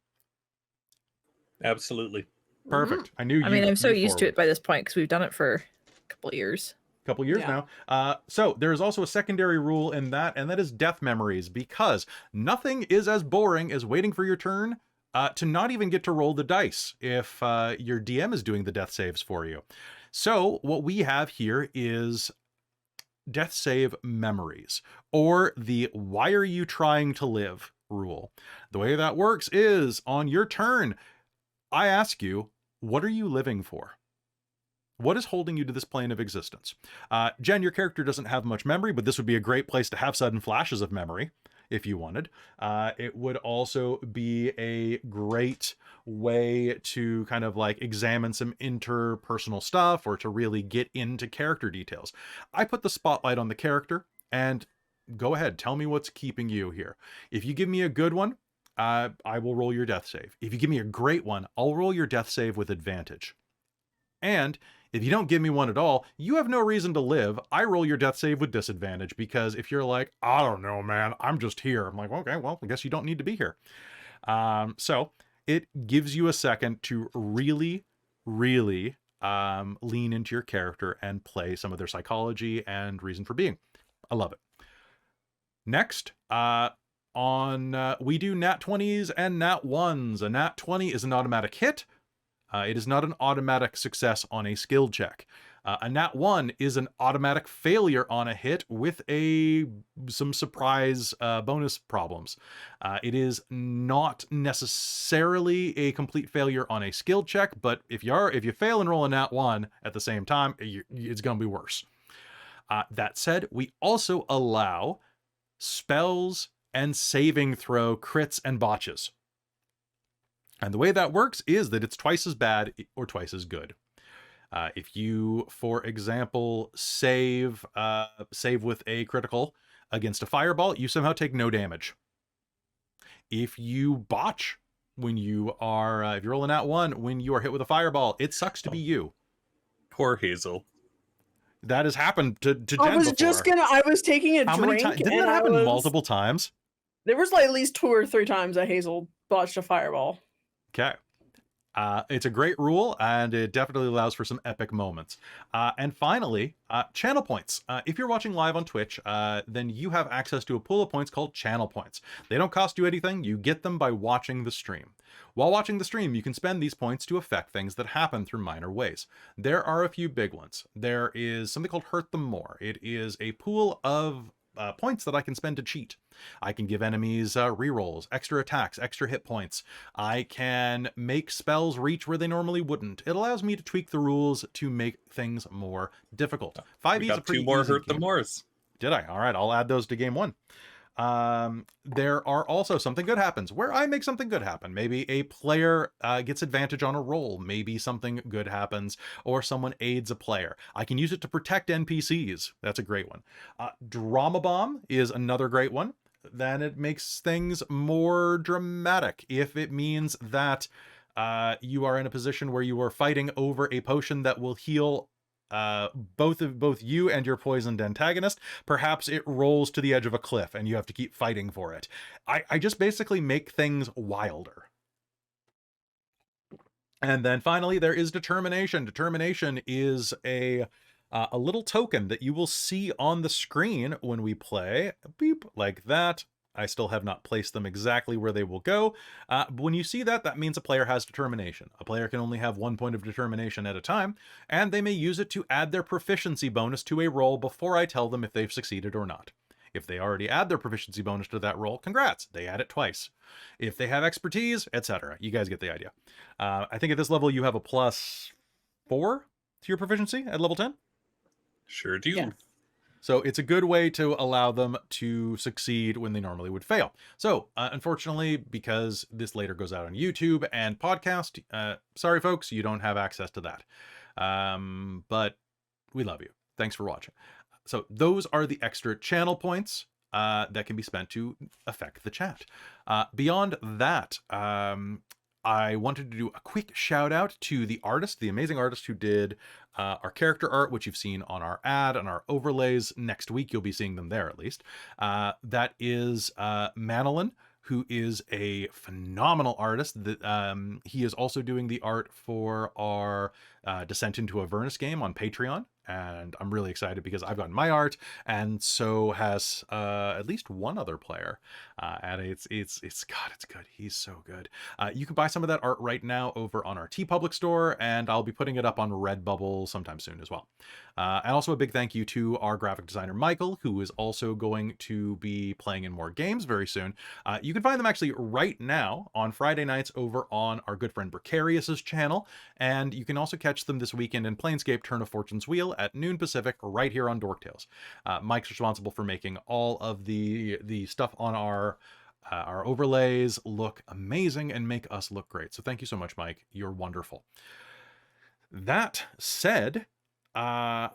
Absolutely. Perfect. I knew you. I mean, I'm so you used to forward. it by this point because we've done it for a couple of years. couple years Yeah. now. So there is also a secondary rule in that, and that is death memories, because nothing is as boring as waiting for your turn to not even get to roll the dice if your DM is doing the death saves for you. So what we have here is death save memories, or the why are you trying to live rule. The way that works is on your turn, I ask you, what are you living for? What is holding you to this plane of existence? Jen, your character doesn't have much memory, but this would be a great place to have sudden flashes of memory if you wanted. It would also be a great way to kind of like examine some interpersonal stuff or to really get into character details. I put the spotlight on the character, and go ahead, tell me what's keeping you here. If you give me a good one, I will roll your death save. If you give me a great one, I'll roll your death save with advantage. And if you don't give me one at all, you have no reason to live. I roll your death save with disadvantage, because if you're like, I don't know, man, I'm just here. I'm like, okay, well, I guess you don't need to be here. So it gives you a second to really, really lean into your character and play some of their psychology and reason for being. I love it. Next, we do nat 20s and nat 1s. A nat 20 is an automatic hit. It is not an automatic success on a skill check. A nat 1 is an automatic failure on a hit with some surprise bonus problems. It is not necessarily a complete failure on a skill check, but if you fail and roll a nat 1 at the same time, it's going to be worse. That said, we also allow spells and saving throw crits and botches. And the way that works is that it's twice as bad or twice as good. If you, for example, save with a critical against a fireball, you somehow take no damage. If you botch when you are, if you're rolling out one, when you are hit with a fireball, it sucks to be you. Poor Hazel. That has happened to Jen I was before. I was taking a How many drink. times? Didn't and that happen multiple times? There was like at least 2 or 3 times that Hazel botched a fireball. Okay. It's a great rule, and it definitely allows for some epic moments. And finally, channel points. If you're watching live on Twitch, then you have access to a pool of points called channel points. They don't cost you anything. You get them by watching the stream. While watching the stream, you can spend these points to affect things that happen through minor ways. There are a few big ones. There is something called Hurt Them More. It is a pool of points that I can spend to cheat. I can give enemies rerolls, extra attacks, extra hit points. I can make spells reach where they normally wouldn't. It allows me to tweak the rules to make things more difficult. 5e We is a got pretty 2 more easy Hurt the game. Mores. Did I? All right, I'll add those to game 1. There are also something good happens where I make something good happen. Maybe a player gets advantage on a roll. Maybe something good happens, or someone aids a player. I can use it to protect NPCs. That's a great one. Drama Bomb is another great one. Then it makes things more dramatic if it means that you are in a position where you are fighting over a potion that will heal both you and your poisoned antagonist. Perhaps it rolls to the edge of a cliff and you have to keep fighting for it. I just basically make things wilder. And then finally, there is determination. Determination is a little token that you will see on the screen when we play. Beep, like that. I still have not placed them exactly where they will go. But when you see that, that means a player has determination. A player can only have 1 point of determination at a time, and they may use it to add their proficiency bonus to a roll before I tell them if they've succeeded or not. If they already add their proficiency bonus to that roll, congrats, they add it twice. If they have expertise, etc. You guys get the idea. I think at this level you have a +4 to your proficiency at level 10. Sure do. Yeah. So it's a good way to allow them to succeed when they normally would fail. So unfortunately, because this later goes out on YouTube and podcast, sorry folks, you don't have access to that. But we love you. Thanks for watching. So those are the extra channel points that can be spent to affect the chat. Beyond that, I wanted to do a quick shout out to the artist, the amazing artist who did our character art, which you've seen on our ad and our overlays. Next week, you'll be seeing them there at least. That is Manilyn, who is a phenomenal artist. He is also doing the art for our Descent into Avernus game on Patreon. and I'm really excited because I've gotten my art, and so has at least one other player. And it's God, it's good. He's so good. You can buy some of that art right now over on our TeePublic store, and I'll be putting it up on Redbubble sometime soon as well. And also a big thank you to our graphic designer Michael, who is also going to be playing in more games very soon. You can find them actually right now on Friday nights over on our good friend Precarious's channel, and you can also catch them this weekend in Planescape Turn of Fortune's Wheel at noon Pacific right here on Dork Tales. Mike's responsible for making all of the stuff on our overlays look amazing and make us look great. So thank you so much, Mike. You're wonderful. That said, I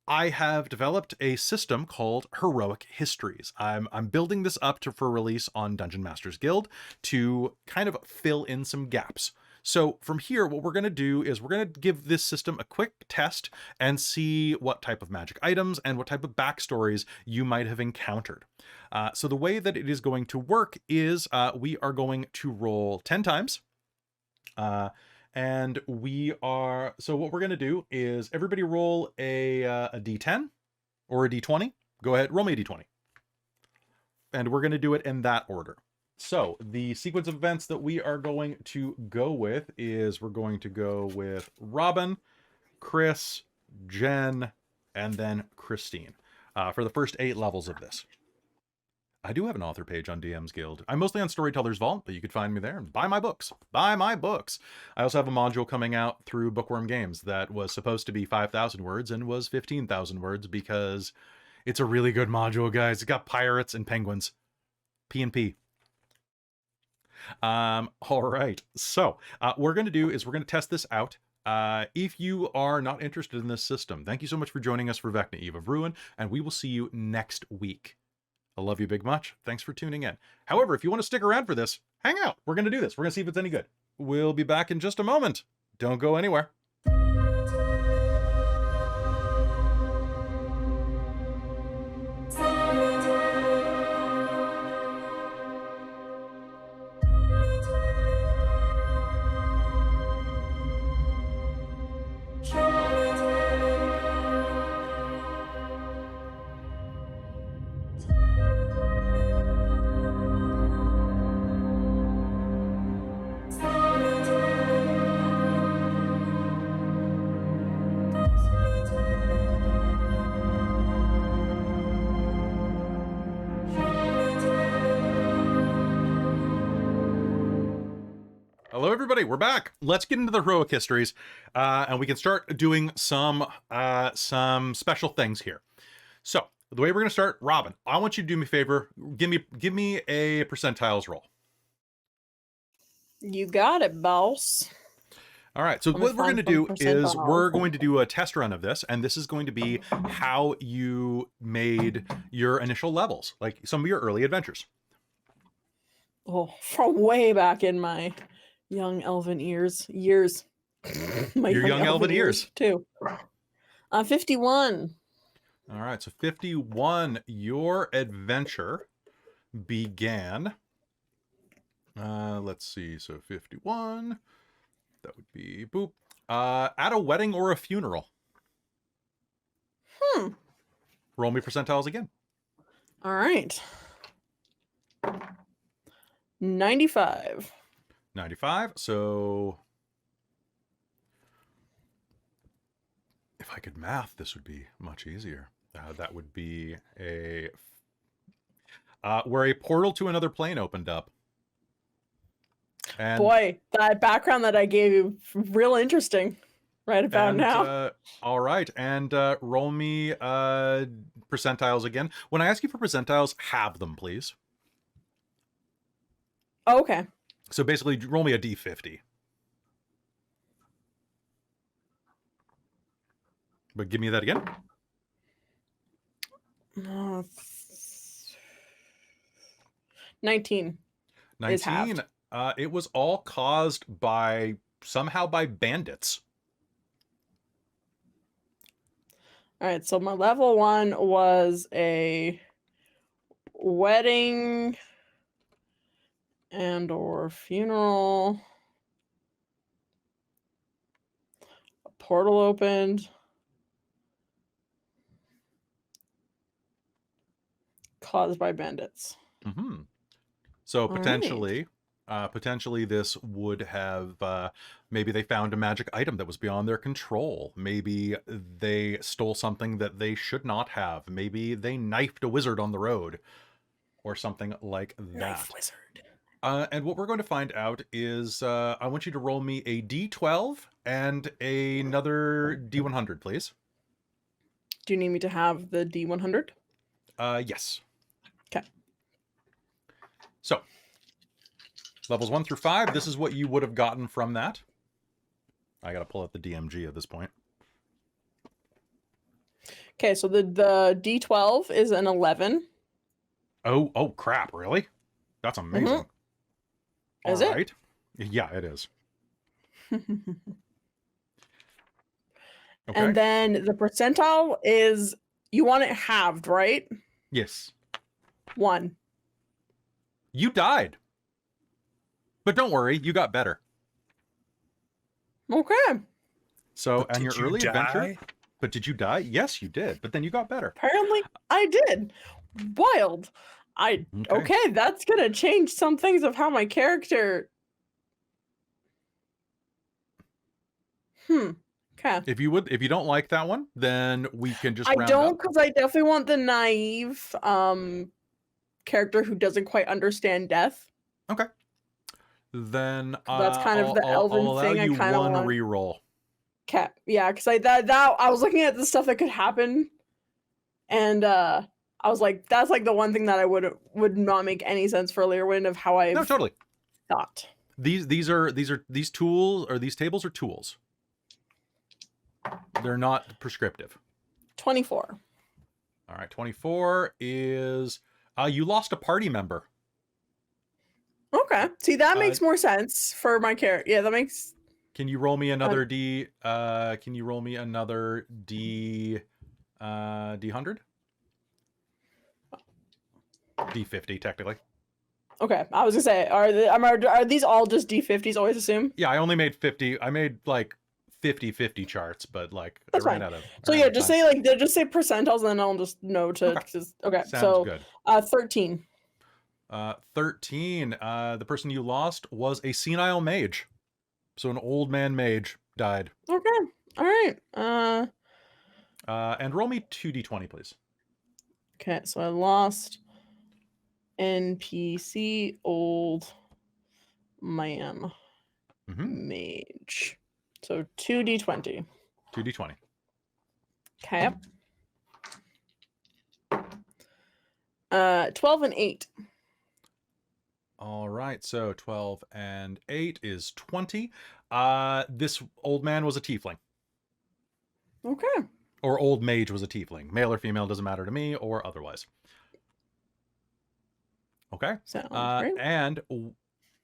have developed a system called Heroic Histories. I'm building this up for release on Dungeon Masters Guild to kind of fill in some gaps. So from here, what we're going to do is we're going to give this system a quick test and see what type of magic items and what type of backstories you might have encountered. So the way that it is going to work is we are going to roll 10 times. And so what we're going to do is everybody roll a D10 or a D20. Go ahead, roll me a D20. And we're going to do it in that order. So the sequence of events that we are going to go with is we're going to go with Robin, Chris, Jen, and then Christine for the first 8 levels of this. I do have an author page on DM's Guild. I'm mostly on Storyteller's Vault, but you could find me there and buy my books. Buy my books. I also have a module coming out through Bookworm Games that was supposed to be 5,000 words and was 15,000 words because it's a really good module, guys. It's got pirates and penguins. P&P. All right. So what we're going to do is we're going to test this out. If you are not interested in this system, thank you so much for joining us for Vecna, Eve of Ruin, and we will see you next week. I love you big much. Thanks for tuning in. However, if you want to stick around for this, hang out. We're going to do this. We're going to see if it's any good. We'll be back in just a moment. Don't go anywhere. Hello, everybody. We're back. Let's get into the heroic histories, and we can start doing some special things here. So the way we're going to start, Robin, I want you to do me a favor. Give me a percentiles roll. You got it, boss. All right. So what we're going to do is we're going to do a test run of this, and this is going to be how you made your initial levels, like some of your early adventures. Oh, from way back in my young elven years. My Your young elven ears too. 51. All right, so 51. Your adventure began. Let's see. So 51. That would be boop. At a wedding or a funeral. Roll me percentiles again. All right. 95. 95. So if I could math, this would be much easier. That would be where a portal to another plane opened up. And, boy, that background that I gave you, real interesting right about now. All right. And roll me percentiles again. When I ask you for percentiles, have them, please. Oh, okay. So basically, roll me a D50. But give me that again. 19. 19. It was all caused somehow by bandits. All right, so my level 1 was a wedding and or funeral. A portal opened. caused by bandits. Mm-hmm. So All right. potentially this would have, maybe they found a magic item that was beyond their control. Maybe they stole something that they should not have. Maybe they knifed a wizard on the road or something like that. Knife wizard. And what we're going to find out is, I want you to roll me a D12 and another D100, please. Do you need me to have the D100? Yes. Okay. So, levels 1 through 5, this is what you would have gotten from that. I gotta pull out the DMG at this point. Okay, so the D12 is an 11. Oh crap, really? That's amazing. Is it? Alright. Yeah, it is. Okay. And then the percentile is, you want it halved, right? Yes. 1. You died. But don't worry, you got better. Okay. So, But and your did you early adventure. die? But did you die? Yes, you did. But then you got better. Apparently I did. Wild. Okay, that's gonna change some things of how my character. Okay. If you don't like that one, then we can just I round don't, up. because I definitely want the naive character who doesn't quite understand death. Okay. Then That's kind of the elven I'll allow thing I you kinda one want. reroll. Okay. Yeah, because that I was looking at the stuff that could happen, and I was like, that's like the one thing that I would not make any sense for Lir'wen of how I No, totally. thought. These tables are tools. They're not prescriptive. 24. All right, 24 is you lost a party member. Okay. See, that makes more sense for my character. Yeah, that makes. Can you roll me another D? Can you roll me another D? D100? D50 technically. Okay, I was gonna say, are these all just D50s? Always assume. Yeah, I only made 50. I made like 50-50 charts, but like That's I ran fine. out of. So yeah, just say percentiles, and then I'll just know to. Okay. Sounds So good. 13. 13. The person you lost was a senile mage. So an old man mage died. Okay. All right. And roll me 2d20, please. Okay, so I lost NPC old man mage. So 2d20. 2d20. Okay. 12 and 8. All right, so 12 and 8 is 20. This old man was a tiefling. Okay. Or old mage was a tiefling. Male or female, doesn't matter to me, or otherwise. Okay. Sounds great. And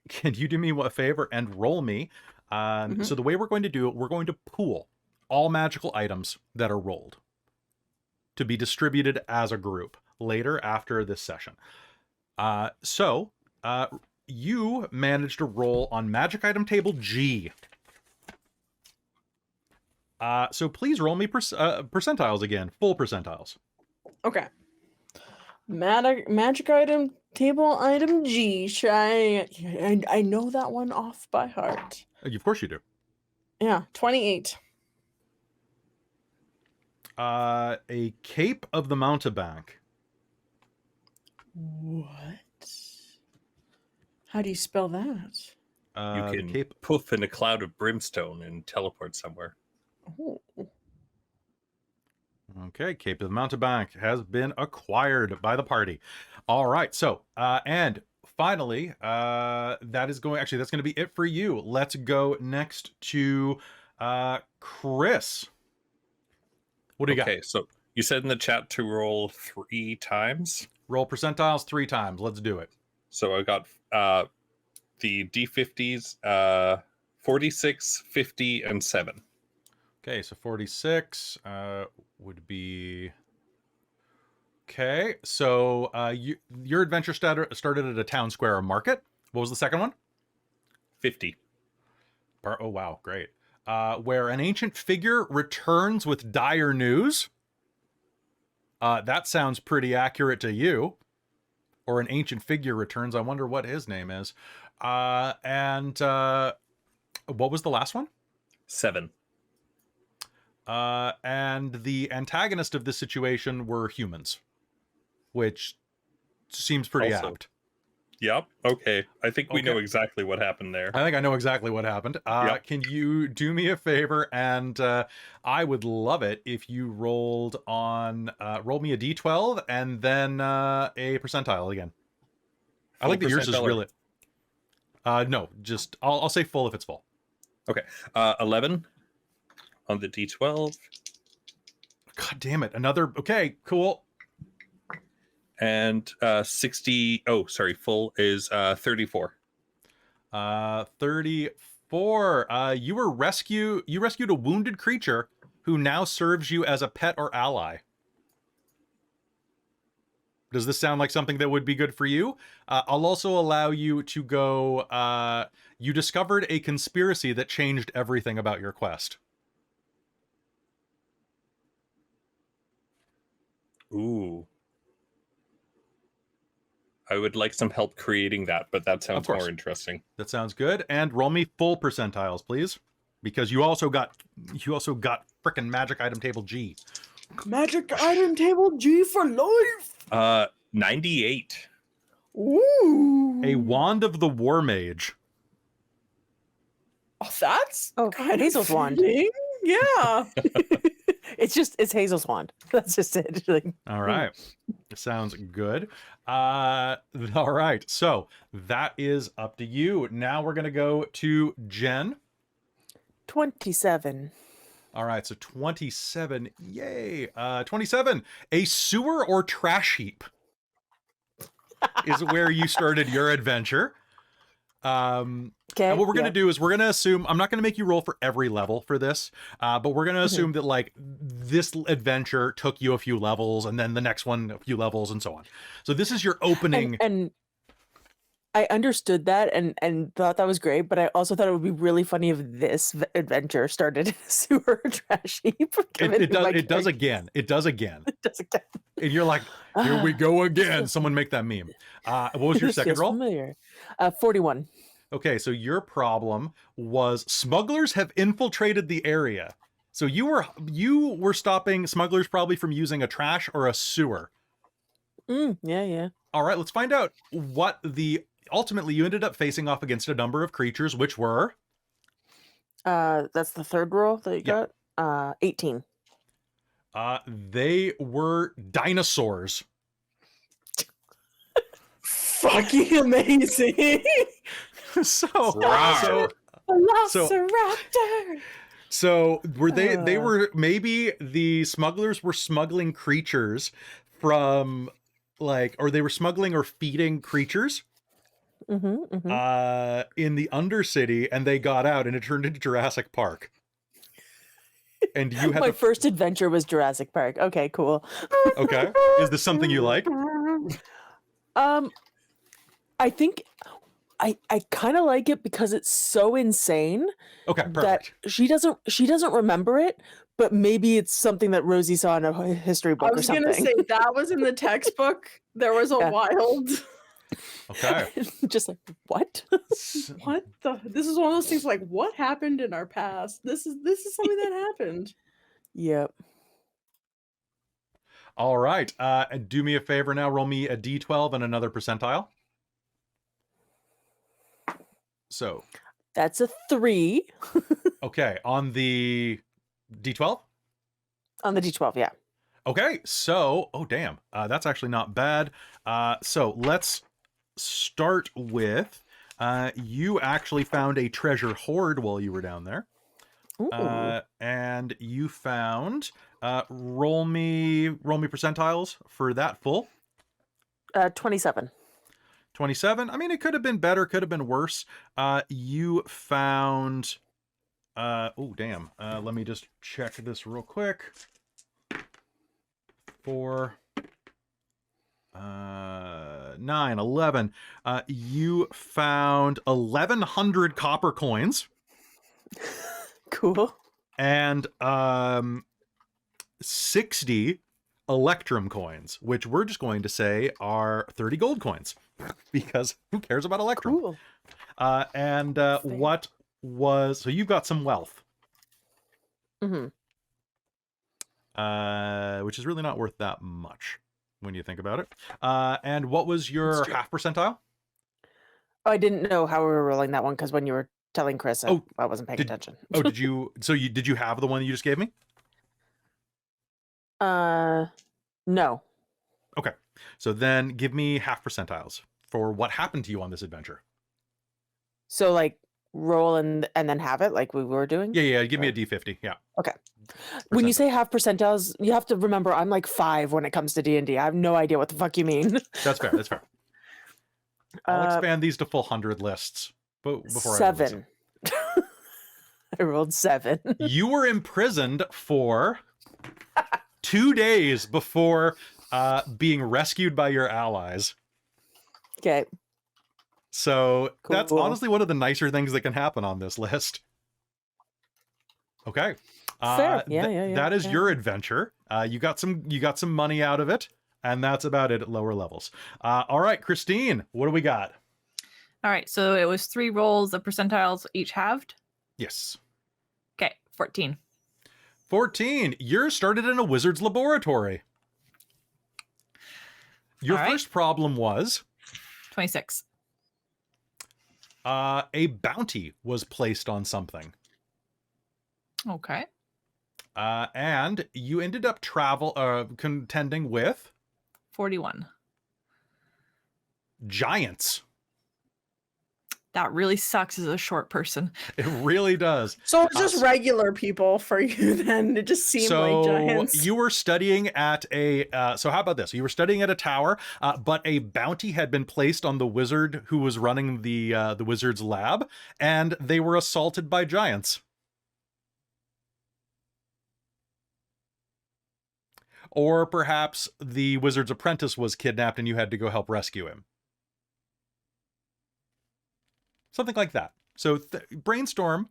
can you do me a favor and roll me? So the way we're going to do it, we're going to pool all magical items that are rolled to be distributed as a group later after this session. You managed to roll on magic item table G. So please roll me percentiles again, full percentiles. Okay. Magic item table item G. I know that one off by heart. Of course you do. Yeah, 28. A cape of the mountebank. What? How do you spell that? You can cape. poof in a cloud of brimstone and teleport somewhere. Oh. Okay, Cape of the Mountebank has been acquired by the party. All right, so and finally, that's going to be it for you. Let's go next to Chris. What do you got? Okay, so you said in the chat to roll 3 times. Roll percentiles 3 times. Let's do it. So I got the D50s, 46, 50, and 7. Okay, so 46 would be... Okay, so your adventure started at a town square or market. What was the second one? 50. Oh, wow, great. Where an ancient figure returns with dire news. That sounds pretty accurate to you. or an ancient figure returns. I wonder what his name is. And what was the last one? 7. And the antagonist of this situation were humans, which seems pretty Also. apt. Yep. Okay. I think we Okay. know exactly what happened there. I think I know exactly what happened. Yep. Can you do me a favor? And I would love it if you rolled on, roll me a d12 and then a percentile again. I like that yours is percentile or- really. No, just I'll say full if it's full. 11 on the D12 God damn it! Another. Okay, cool. and 60. Oh, sorry. Full is 34. 34. You rescued a wounded creature who now serves you as a pet or ally. Does this sound like something that would be good for you? I'll also allow you to go. You discovered a conspiracy that changed everything about your quest. Ooh. I would like some help creating that, but that sounds course. more interesting. That sounds good. And roll me full percentiles, please, because you also got frickin' magic item table G. Magic item table G for life. 98. Ooh. A wand of the war mage. Oh, that's Oh, kind Hazel's of wand. fitting. Yeah. It's Hazel's wand. That's just it. Like, All right. Sounds good. All right. So that is up to you. Now we're going to go to Jen. 27. All right. So 27. Yay. 27. A sewer or trash heap is where you started your adventure. Okay. And what we're going to do is we're going to assume, I'm not going to make you roll for every level for this, but we're going to assume that like this adventure took you a few levels and then the next one a few levels and so on. So this is your opening. And I understood that and thought that was great, but I also thought it would be really funny if this adventure started in a sewer trash heap. It does again. It does again. It does again. And you're like, here we go again. Someone make that meme. What was your This second feels roll? familiar. 41. Okay, so your problem was smugglers have infiltrated the area. So you were stopping smugglers probably from using a trash or a sewer. Yeah. All right, let's find out what ultimately you ended up facing off against a number of creatures, which were That's the third roll that you Yeah. got. 18. they were dinosaurs. Fucking amazing. So Velociraptor. So were they were maybe the smugglers were smuggling creatures from or they were smuggling or feeding creatures in the Undercity, and they got out and it turned into Jurassic Park. And you had My first adventure was Jurassic Park. Okay, cool. Okay. Is this something you like? I think I kind of like it because it's so insane Okay, perfect. that she doesn't remember it, but maybe it's something that Rosie saw in a history book I or was something. gonna say that was in the textbook. There was a Yeah. wild. Okay. Just like what? What the? This is one of those things like what happened in our past. This is something that happened. Yep. All right. And do me a favor now. Roll me a d12 and another percentile. So. That's a 3 Okay. On the d12? on the D12. Yeah. Okay. So, oh, damn. That's actually not bad. So let's start with, you actually found a treasure hoard while you were down there. Ooh. And you found, roll me percentiles for that full. 27. 27. I mean, it could have been better, could have been worse. You found, oh, damn. Let me just check this real quick. 4, 9, 11. You found 1,100 copper coins. Cool. And 60 Electrum coins, which we're just going to say are 30 gold coins, because who cares about Electrum? Cool. What was, so you've got some wealth, Mm-hmm. which is really not worth that much when you think about it. And what was your That's true. half percentile? Oh, I didn't know how we were rolling that one because when you were telling Chris, Oh, I wasn't paying attention. Oh, did you have the one you just gave me? No. Okay. So then give me half percentiles for what happened to you on this adventure. So like roll and then have it like we were doing? Yeah, give me a D50. Yeah. Okay. When you say half percentiles, you have to remember I'm like 5 when it comes to D&D. I have no idea what the fuck you mean. That's fair. That's fair. I'll expand these to full 100 lists. But before 7. I rolled 7. You were imprisoned for 2 days before being rescued by your allies. Okay. So that's Cool. honestly one of the nicer things that can happen on this list. Okay. Fair. Yeah. That is your adventure. You got some money out of it, and that's about it at lower levels. All right, Christine, what do we got? All right, so it was 3 rolls of percentiles each halved. Yes. Okay, 14. 14. You're started in a wizard's laboratory. Your All right. first problem was 26. a bounty was placed on something. Okay. And you ended up contending with 41. giants. That really sucks as a short person. It really does. So it's just regular people for you then. It just seemed like giants. You were studying at a so how about this? You were studying at a tower, but a bounty had been placed on the wizard who was running the wizard's lab, and they were assaulted by giants. Or perhaps the wizard's apprentice was kidnapped and you had to go help rescue him. Something like that. So brainstorm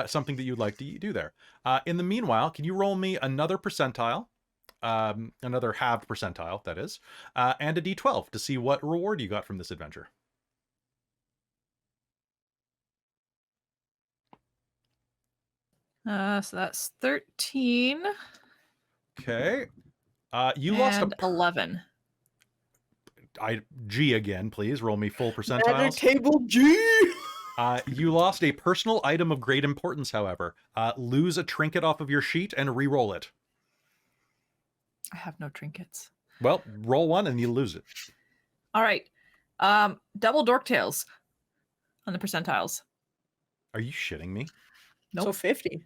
something that you'd like to do there. In the meanwhile, can you roll me another percentile, another halved percentile, that is, and a D12 to see what reward you got from this adventure? So that's 13. Okay. You lost and 11. G again, please. Roll me full Another percentiles. table G. You lost a personal item of great importance, however. Lose a trinket off of your sheet and re-roll it. I have no trinkets. Well, roll one and you lose it. All right. Double dork tails on the percentiles. Are you shitting me? Nope. So 50.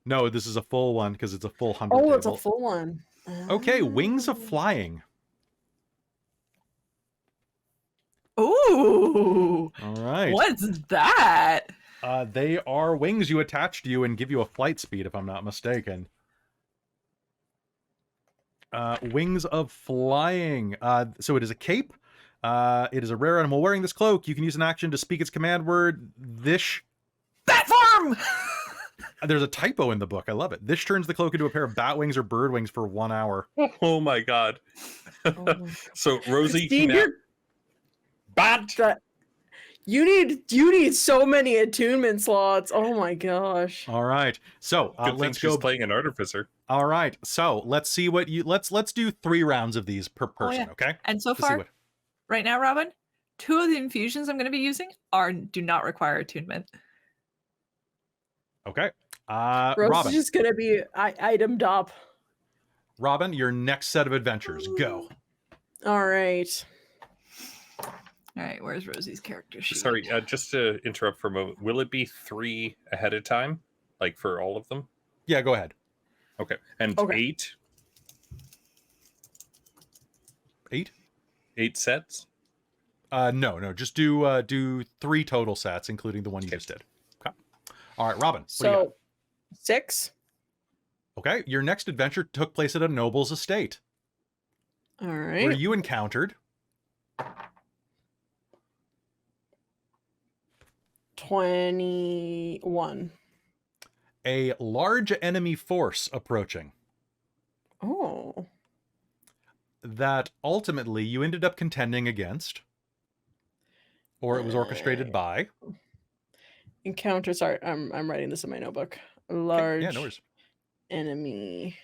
No, this is a full one because it's a full 100 Oh, it's a table. full one. Okay, wings of flying. Ooh. All right. What's that? They are wings you attach to you and give you a flight speed, if I'm not mistaken. Wings of flying. So it is a cape. It is a rare animal wearing this cloak. You can use an action to speak its command word. This. Bat farm! There's a typo in the book. I love it. This turns the cloak into a pair of bat wings or bird wings for 1 hour. Oh my god. So Rosie Steve, can now... Bat. You need so many attunement slots. Oh my gosh. All right. So Good thing let's she's go. playing an artificer. All right. So let's see what you let's do 3 rounds of these per person. yeah. Okay. And so To see far, what- right now, Robin, 2 of the infusions I'm going to be using do not require attunement. Okay. Rose Robin. is just gonna be itemed up. Robin, your next set of adventures. Go. All right. All right, where's Rosie's character sheet? Sorry, just to interrupt for a moment. Will it be 3 ahead of time? Like for all of them? Yeah, go ahead. Okay. And Okay. 8? 8? 8 sets? No. Just do 3 total sets, including the one you just did. Okay. All right, Robin. What do you got? So 6. Okay. Your next adventure took place at a noble's estate, All where right. you encountered 21. a large enemy force approaching. Oh. that ultimately you ended up contending against, or it was orchestrated by. Encounter. Sorry, I'm writing this in my notebook. Okay, Large yeah, no worries. enemy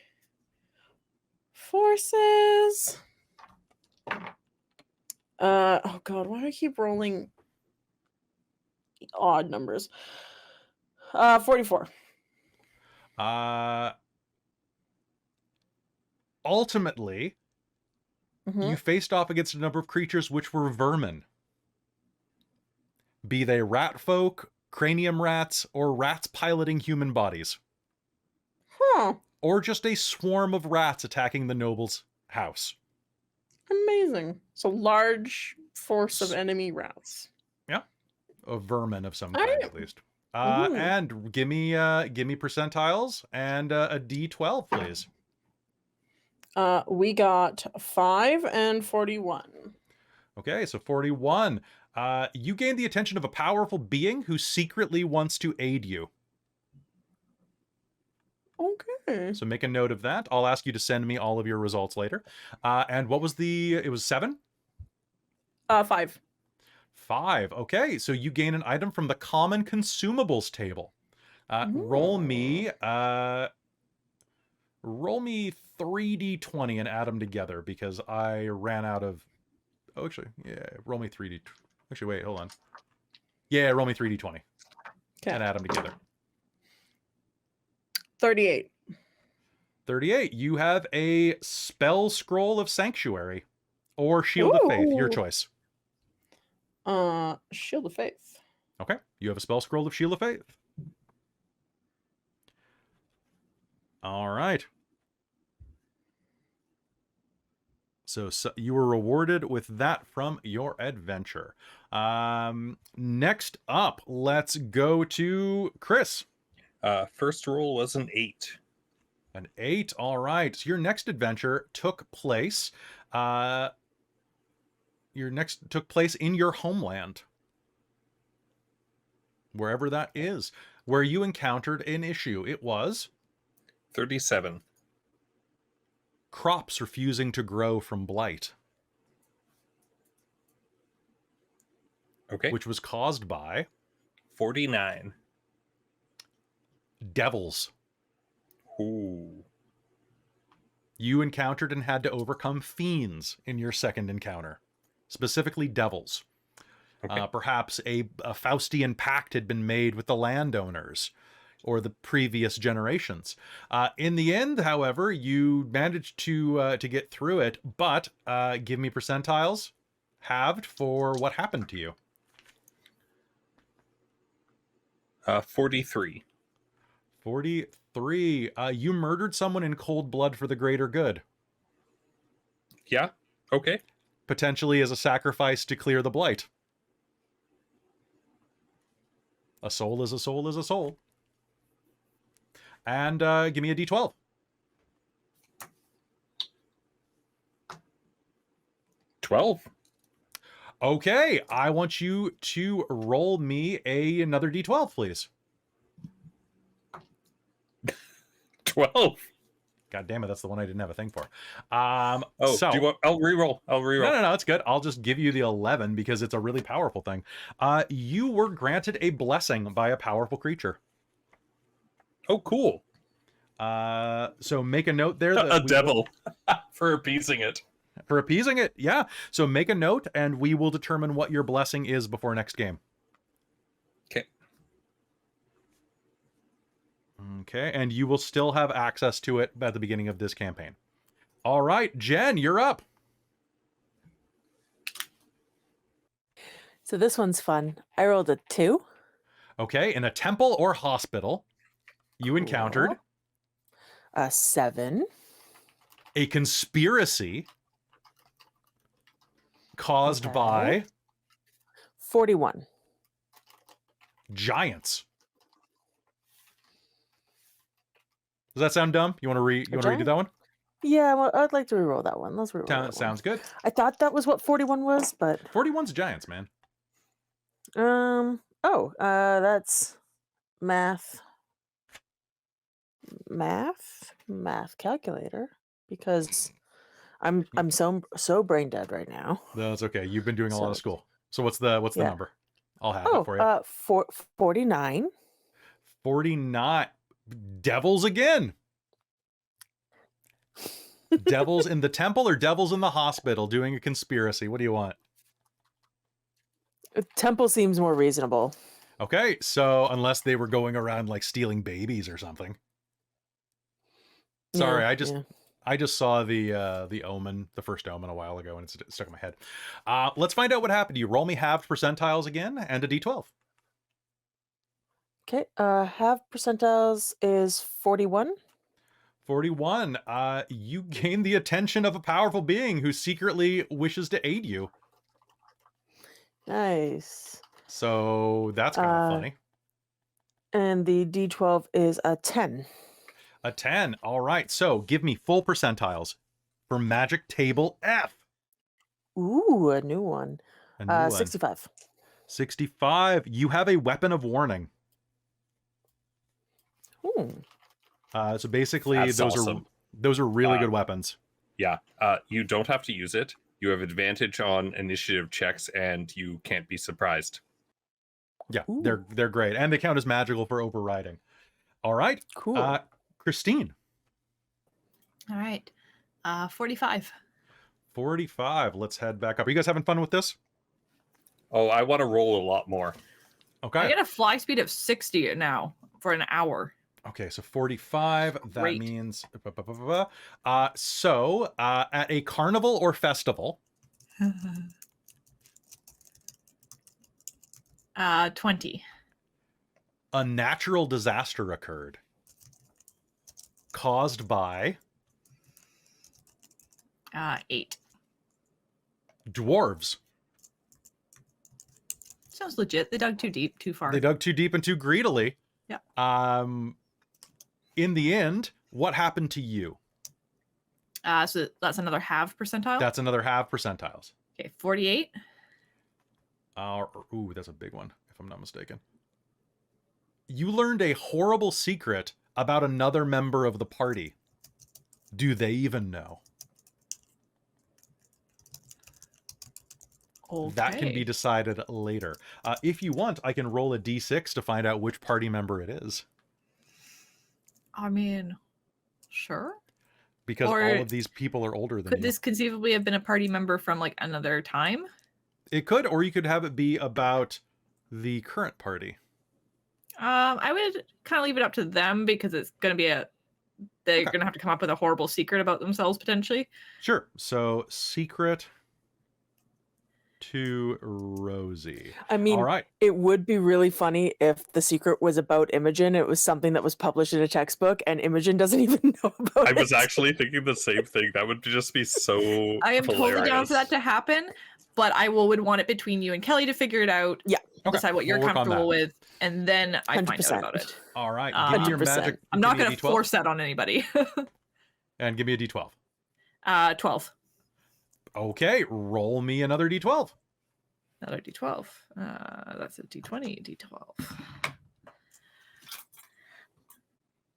forces. Oh god, why do I keep rolling odd numbers? 44. Ultimately, you faced off against a number of creatures which were vermin. Be they rat folk, cranium rats, or rats piloting human bodies. Huh. Or just a swarm of rats attacking the noble's house. Amazing. So large force of enemy rats. Yeah. A vermin of some All kind, right. at least. Mhm. And give me percentiles and a D12, please. We got 5 and 41. Okay, so 41. You gain the attention of a powerful being who secretly wants to aid you. Okay. So make a note of that. I'll ask you to send me all of your results later. And what was it was 7? 5. 5. Okay, so you gain an item from the common consumables table. Roll me 3d20 and add them together because I ran out of. Oh, actually, yeah. Roll me 3d. Actually, wait, hold on. Yeah, roll me 3d20 and add them together. 38. 38. You have a spell scroll of sanctuary or shield of faith, your Ooh. choice. Shield of Faith. Okay, you have a spell scroll of shield of faith. All right. So you were rewarded with that from your adventure. Next up, let's go to Chris. First roll was an 8. An 8. All right. So your next adventure took place. Took place in your homeland, wherever that is, where you encountered an issue. It was 37. Crops refusing to grow from blight. Okay. Which was caused by 49. devils. Ooh. You encountered and had to overcome fiends in your second encounter, specifically devils. Okay. Perhaps a Faustian pact had been made with the landowners or the previous generations. In the end, however, you managed to get through it, but give me percentiles halved for what happened to you. 43. 43. You murdered someone in cold blood for the greater good. Yeah. Okay. Potentially as a sacrifice to clear the blight. A soul is a soul is a soul. And give me a D12. 12. Okay, I want you to roll me another D12, please. 12. God damn it, that's the one I didn't have a thing for. So do you want? I'll reroll. No, it's good. I'll just give you the 11 because it's a really powerful thing. You were granted a blessing by a powerful creature. Oh, cool. So make a note there. That a devil for appeasing it. For appeasing it, yeah. So make a note, and we will determine what your blessing is before next game. Okay. Okay, and you will still have access to it at the beginning of this campaign. All right, Jen, you're up. So this one's fun. I rolled a 2. Okay, in a temple or hospital, you encountered a 7. A conspiracy caused by 41. Giants. Does that sound dumb? You want to redo that one? Yeah, well, I'd like to reroll that one. Let's reroll that one. Sounds good. I thought that was what 41 was, but 41's giants, man. That's math calculator, because I'm so brain dead right now. No, that's okay. You've been doing a lot of So- school. So what's the Yeah. number? I'll have it for you. 49. 49. Devils again. Devils in the temple or devils in the hospital doing a conspiracy? What do you want? Temple seems more reasonable. Okay, so unless they were going around like stealing babies or something. Sorry, Yeah, I just saw the Omen, the first Omen a while ago, and it's stuck in my head. Let's find out what happened. You roll me halved percentiles again and a d12. Okay. Half percentiles is 41. 41. You gain the attention of a powerful being who secretly wishes to aid you. Nice. So that's kind of funny. And the D12 is a 10. A 10. All right. So give me full percentiles for Magic Table F. Ooh, a new one. A new one. 65. 65. You have a weapon of warning. So basically, That's those awesome. are really good weapons. Yeah. You don't have to use it. You have advantage on initiative checks, and you can't be surprised. Yeah, Ooh. they're great, and they count as magical for overriding. All right, Cool. Christine. All right. 45. 45. Let's head back up. Are you guys having fun with this? Oh, I want to roll a lot more. I Okay. get a fly speed of 60 now for an hour. Okay, so 45. That Great. means so at a carnival or festival, 20. a natural disaster occurred caused by 8. dwarves. Sounds legit. They dug too deep, too far. They dug too deep and too greedily. Yeah. In the end, what happened to you? So that's another half percentile. That's another half percentiles. Okay, 48. Ooh, that's a big one, if I'm not mistaken. You learned a horrible secret about another member of the party. Do they even know? Okay. That can be decided later. If you want, I can roll a d6 to find out which party member it is. I mean, sure. Because Or all of these people are older than Could you. this conceivably have been a party member from like another time? It could, or you could have it be about the current party. I would kind of leave it up to them because it's going to be they're Okay. going to have to come up with a horrible secret about themselves potentially. Sure. So, secret to Rosie. I mean, All right. it would be really funny if the secret was about Imogen. It was something that was published in a textbook, and Imogen doesn't even know about it. I was actually thinking the same thing. That would just be so I am totally down hilarious. for that to happen, but I would want it between you and Kelly to figure it out. Yeah. Okay, Decide what you're we'll work on comfortable that. with, and then I find 100%. out about it. All right. Give me your 100%. magic. I'm not give me a going to D12, force that on anybody. And give me a D12. 12. Okay. Roll me another D12. Another D12. That's a D20, D12.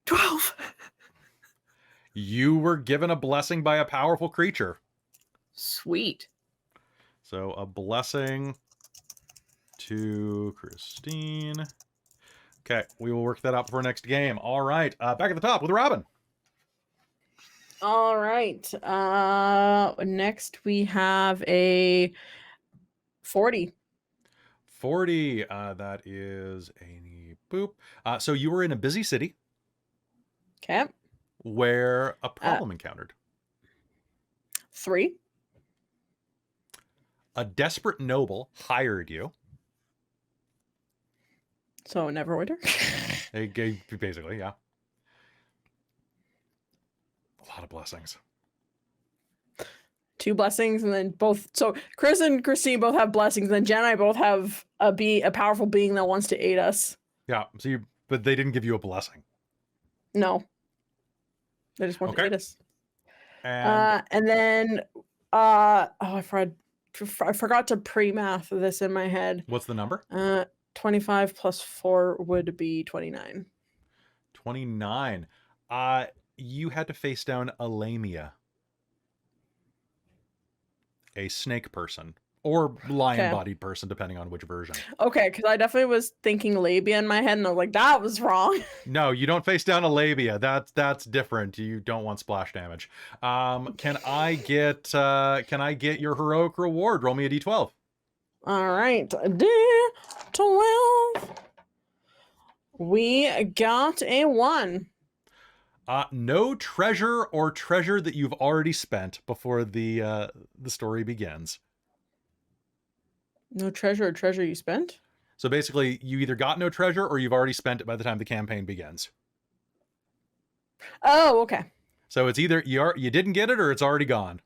12. You were given a blessing by a powerful creature. Sweet. So a blessing to Christine. Okay, we will work that out for next game. All right, back at the top with Robin. All right. Next we have a 40. 40. That is a boop. So you were in a busy city Okay. where a problem encountered. 3. A desperate noble hired you. So Neverwinter. Basically, yeah. A lot of blessings. 2 blessings, and then both. So Chris and Christine both have blessings, and then Jen and I both have a powerful being that wants to aid us. Yeah. So but they didn't give you a blessing. No. They just want to Okay. aid us. And And then I forgot to pre-math this in my head. what's the number? 25 plus 4 would be 29. 29. You had to face down a lamia. a snake person or lion-bodied person, depending on which version. Okay, because I definitely was thinking labia in my head, and I was like, that was wrong. No, you don't face down a labia. That's different. You don't want splash damage. Can I get your heroic reward? Roll me a d12. All right, D12. We got a 1. No treasure or treasure that you've already spent before the story begins. No treasure or treasure you spent? So basically, you either got no treasure or you've already spent it by the time the campaign begins. Oh, okay. So it's either you didn't get it or it's already gone.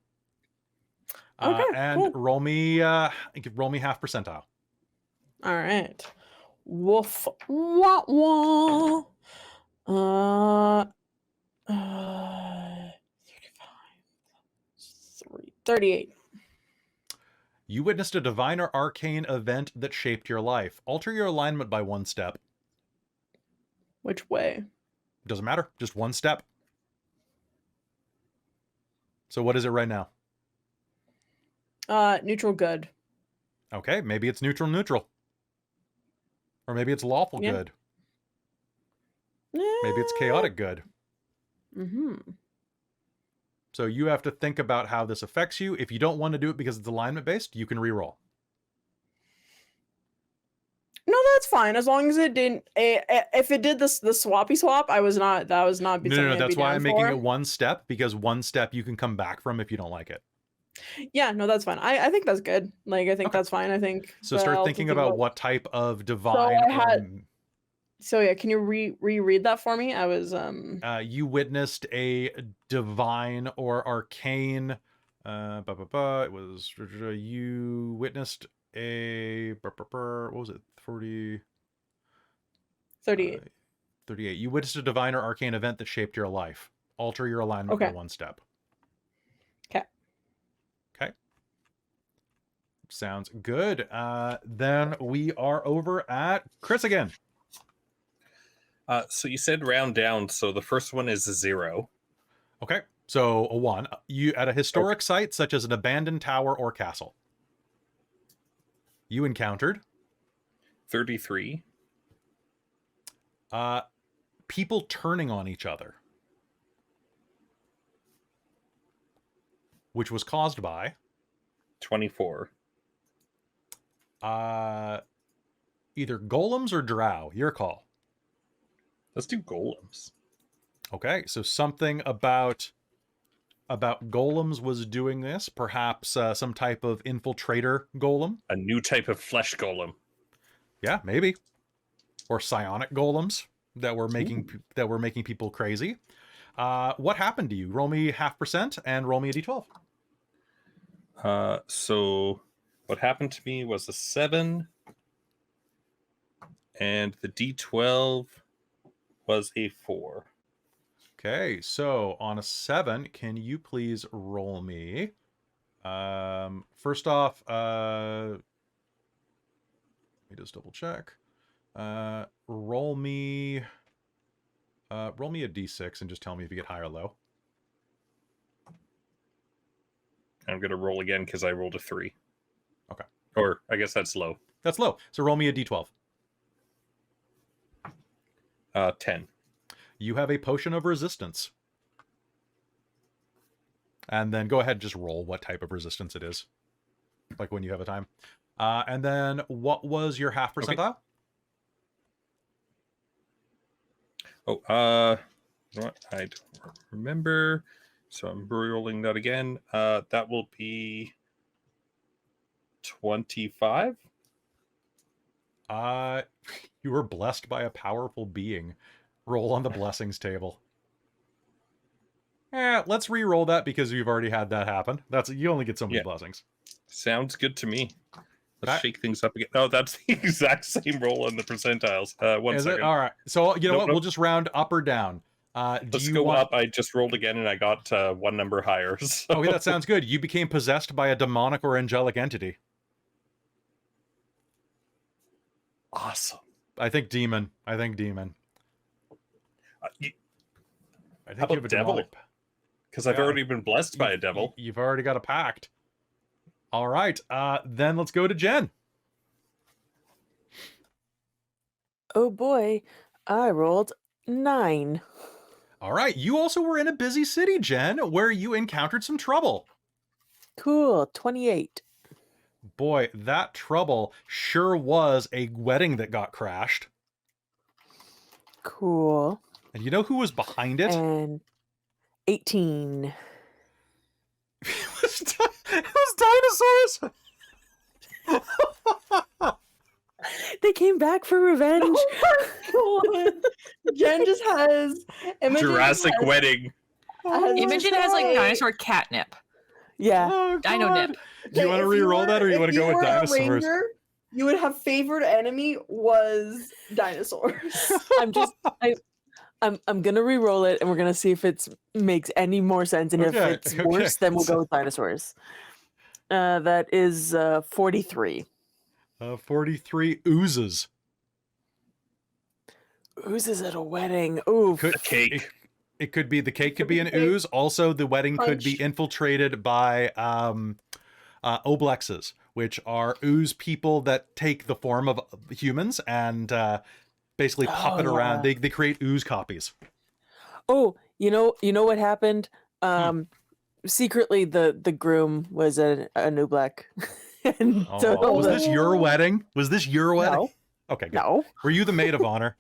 Okay, and cool. roll me half percentile. All right. Woof. Wah, wah. 35. 38. You witnessed a divine or arcane event that shaped your life. Alter your alignment by 1 step. Which way? Doesn't matter. Just 1 step. So what is it right now? Neutral good. Okay, maybe it's neutral. Or maybe it's lawful good. Maybe it's chaotic good. Mm-hmm. So you have to think about how this affects you. If you don't want to do it because it's alignment based, you can re-roll. No, that's fine. As long as it didn't. If it did the swappy swap, that was not. No, something that's why I'm making for. it 1 step, because 1 step you can come back from if you don't like it. Yeah, no, that's fine. I think that's good. Like, I think Okay. that's fine. I think. So start thinking about what type of divine. So I had. So yeah, can you reread that for me? I was You witnessed a divine or arcane. It was you witnessed a. What was it? 40. 38. 38. You witnessed a divine or arcane event that shaped your life. Alter your alignment by 1 step. Okay. Okay. Sounds good. Then we are over at Chris again. So you said round down, so the first one is a 0. Okay, so a 1. You at a historic site such as an abandoned tower or castle. You encountered 33. People turning on each other, which was caused by 24. Either golems or drow. Your call. Let's do golems. Okay, so something about golems was doing this. Perhaps some type of infiltrator golem. A new type of flesh golem. Yeah, maybe. Or psionic golems that were making people crazy. What happened to you? Roll me 0.5% and roll me a d12. So what happened to me was a 7, and the d12 was a 4. Okay, so on a 7, can you please roll me? First off, let me just double check. Roll me a d6 and just tell me if you get high or low. I'm going to roll again because I rolled a 3. Okay. Or I guess that's low. That's low. So roll me a d12. 10. You have a potion of resistance. And then go ahead and just roll what type of resistance it is. Like when you have a time. And then what was your half percentile? Okay. I don't remember. So I'm rolling that again. That will be 25. You were blessed by a powerful being. Roll on the blessings table. Let's re-roll that because you've already had that happen. You only get so many blessings. Sounds good to me. Let's shake things up again. Oh, that's the exact same roll in the percentiles. One second. All right. So you know what? Nope. We'll just round up or down. Let's go up. I just rolled again and I got 1 number higher. So. Okay, that sounds good. You became possessed by a demonic or angelic entity. Awesome. I think demon. I think you have a devil? demonic. Because I've already been blessed by a devil. You've already got a pact. All right, then let's go to Jen. Oh boy, I rolled 9. All right, you also were in a busy city, Jen, where you encountered some trouble. Cool, 28. Boy, that trouble sure was a wedding that got crashed. Cool. And you know who was behind it? And 18. It was dinosaurs! They came back for revenge. Oh my god. Jen just has Imogen Jurassic has- wedding. has Imogen has like dinosaur catnip. Yeah. Oh, Dino God. nip. Do you want to If re-roll that, or you if want to go with were a dinosaurs? ranger, you would have favored enemy was dinosaurs. I'm gonna re-roll it, and we're gonna see if it makes any more sense. And Okay, if it's okay. worse, then we'll go with dinosaurs. That is 43. 43 oozes. Oozes at a wedding. Ooh. Could, A cake. It could be, the cake could could be be an cake. ooze. Also, the wedding could be Punch. infiltrated by oblexes, which are ooze people that take the form of humans and basically puppet around. They create ooze copies. Oh, you know what happened? Secretly, the groom was an Oblek. And so Oh, was the- this your wedding? Was this your wedding? No. Okay, good. No. Were you the maid of honor?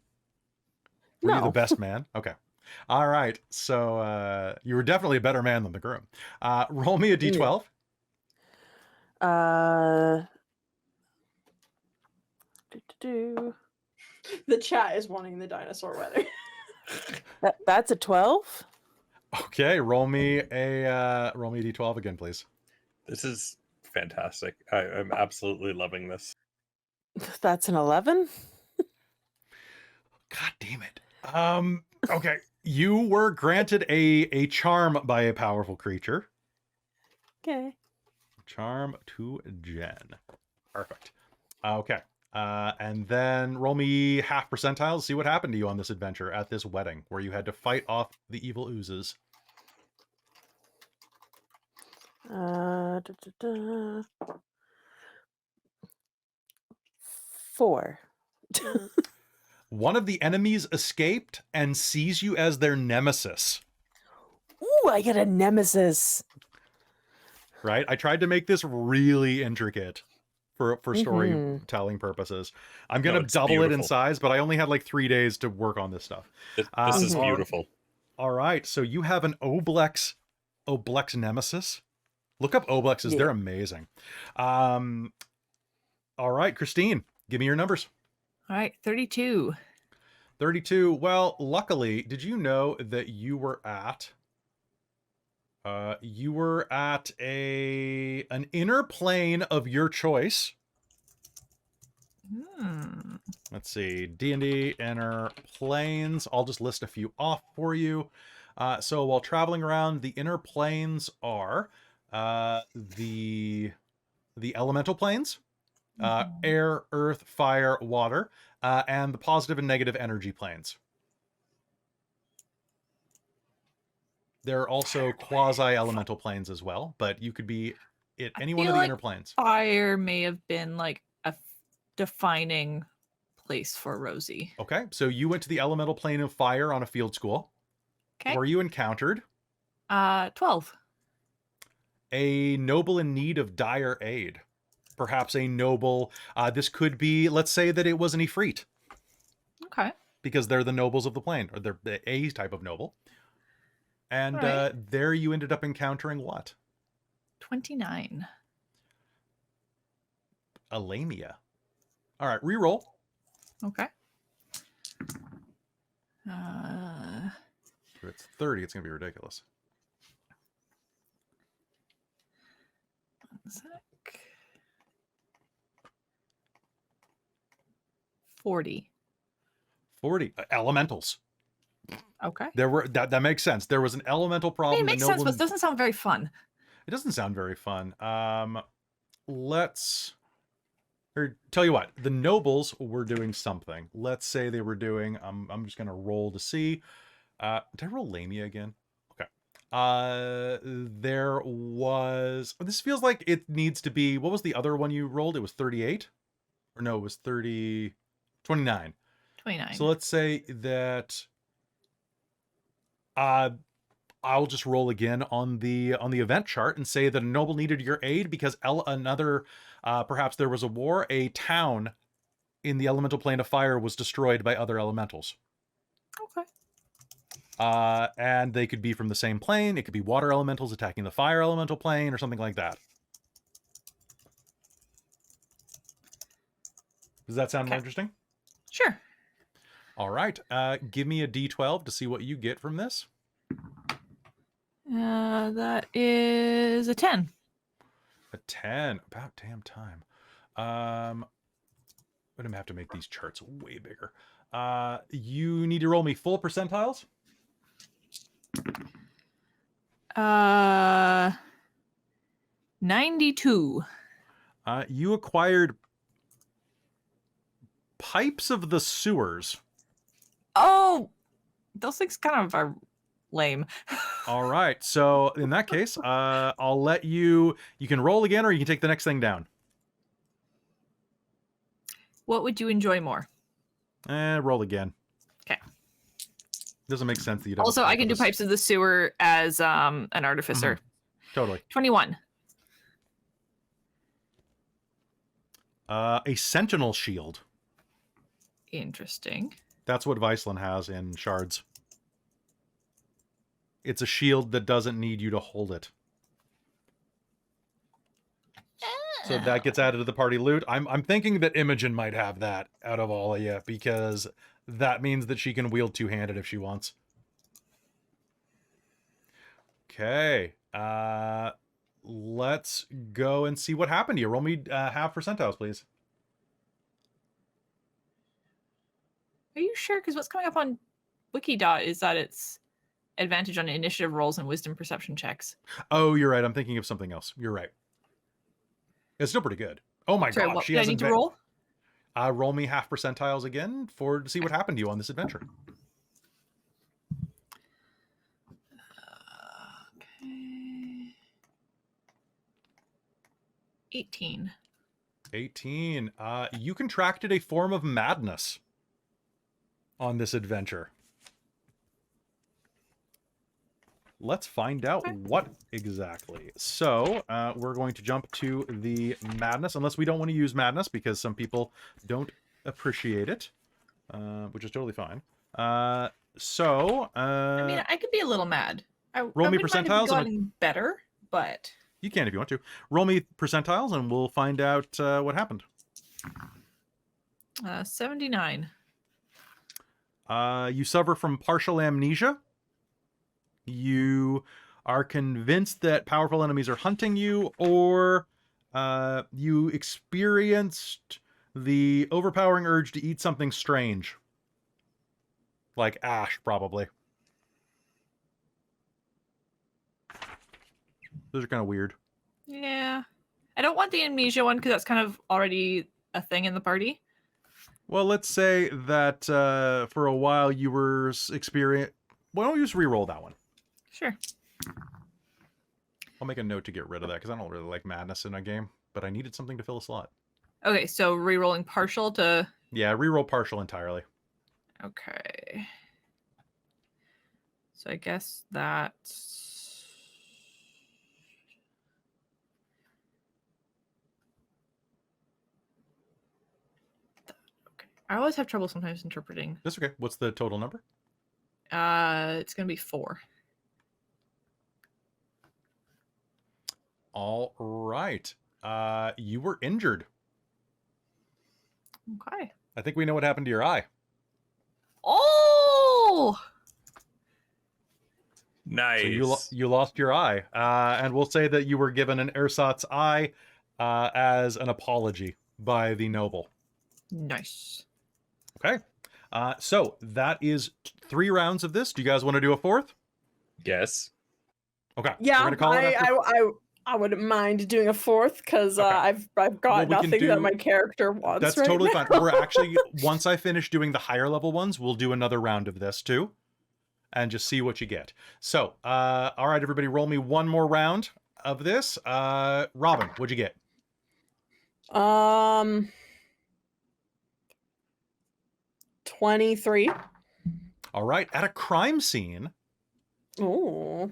Were you the No. best man? Okay. All right. So you were definitely a better man than the groom. Roll me a d12. Do. The chat is wanting the dinosaur wedding. That's a 12. Okay, roll me a d12 again, please. This is fantastic. I'm absolutely loving this. That's an 11. God damn it. Okay. You were granted a charm by a powerful creature. Okay. Charm to Jen. Perfect. Okay. And then roll me half percentiles. See what happened to you on this adventure at this wedding where you had to fight off the evil oozes. 4. One of the enemies escaped and sees you as their nemesis. Ooh, I get a nemesis. Right? I tried to make this really intricate for storytelling purposes. I'm going to it's double it in beautiful. size, but I only had like 3 days to work on this stuff. This is all- beautiful. All right, so you have an Oblex nemesis. Look up Oblexes, they're amazing. All right, Christine, give me your numbers. All right, 32. 32. Well, luckily, did you know that you were at an inner plane of your choice? Let's see, D&D inner planes. I'll just list a few off for you. So while traveling around, the inner planes are the elemental planes, air, earth, fire, water, and the positive and negative energy planes. There are also quasi-elemental planes as well, but you could be at any one of feel the like inner planes. Fire may have been like a defining place for Rosie. Okay, so you went to the elemental plane of fire on a field school, Okay. where you encountered 12. a noble in need of dire aid. Perhaps a noble, this could be, let's say that it was an Ifrit, Okay. because they're the nobles of the plane, or they're a type of noble. And Alright. there you ended up encountering what? 29. A Lamia. All right, reroll. Okay. If it's 30, it's going to be ridiculous. One sec. 40. 40. Elementals. Okay. There were, that makes sense. There was an elemental I problem. mean, it that makes sense, noble- but it doesn't sound very fun. It doesn't sound very fun. Or tell you what, the nobles were doing something. Let's say they were doing, I'm just going to roll to see. Did I roll Lamia again? Okay. There was... This feels like it needs to be... What was the other one you rolled? It was 38? Or no, it was 29. 29. So let's say that... I'll just roll again on the event chart and say that a noble needed your aid because perhaps there was a war. A town in the elemental plane of fire was destroyed by other elementals. Okay. And they could be from the same plane. It could be water elementals attacking the fire elemental plane or something like that. Does that sound more interesting? Sure. All right. Give me a D12 to see what you get from this. That is a 10. A 10. About damn time. I'm going to have to make these charts way bigger. You need to roll me full percentiles. 92. You acquired pipes of the sewers. Oh, those things kind of are lame. All right. So in that case, I'll let you can roll again or you can take the next thing down. What would you enjoy more? Roll again. Okay. Doesn't make sense that you don't. Also, I can do pipes of the sewer as an artificer. Mm-hmm. Totally. 21. A sentinel shield. Interesting. That's what Viceland has in shards. It's a shield that doesn't need you to hold it. So that gets added to the party loot. I'm thinking that Imogen might have that out of all of you because that means that she can wield two-handed if she wants. Okay. Let's go and see what happened to you. Roll me half percentiles, please. Are you sure? Because what's coming up on Wikidot is that it's advantage on initiative rolls and wisdom perception checks. Oh, you're right. I'm thinking of something else. You're right. It's still pretty good. Oh my god. What, I need to roll? Roll me half percentiles again to see what happened to you on this adventure. Okay. 18. 18. You contracted a form of madness on this adventure. Let's find out what exactly. So we're going to jump to the madness, unless we don't want to use madness because some people don't appreciate it, which is totally fine. I mean, I could be a little mad. Roll me percentiles. And better, but you can if you want to. Roll me percentiles, and we'll find out what happened. 79. You suffer from partial amnesia. You are convinced that powerful enemies are hunting you, or you experienced the overpowering urge to eat something strange. Like ash, probably. Those are kind of weird. Yeah. I don't want the amnesia one because that's kind of already a thing in the party. Well, let's say that for a while you were experiencing... Why don't you just re-roll that one? Sure. I'll make a note to get rid of that because I don't really like madness in a game, but I needed something to fill a slot. Okay, so re-rolling partial to... Yeah, re-roll partial entirely. Okay. So I guess that's... Okay. I always have trouble sometimes interpreting. That's okay. What's the total number? It's going to be 4. All right. You were injured. Okay. I think we know what happened to your eye. Oh! Nice. So you lost your eye. And we'll say that you were given an ersatz eye as an apology by the noble. Nice. Okay. So that is 3 rounds of this. Do you guys want to do a 4th? Yes. Okay. Yeah, We're gonna call it after... I wouldn't mind doing a 4th because I've got nothing that my character wants. That's right totally now. fine. We're actually, once I finish doing the higher level ones, we'll do another round of this too. and just see what you get. So, all right, everybody, roll me one more round of this. Robin, what'd you get? 23. All right, at a crime scene, Oh.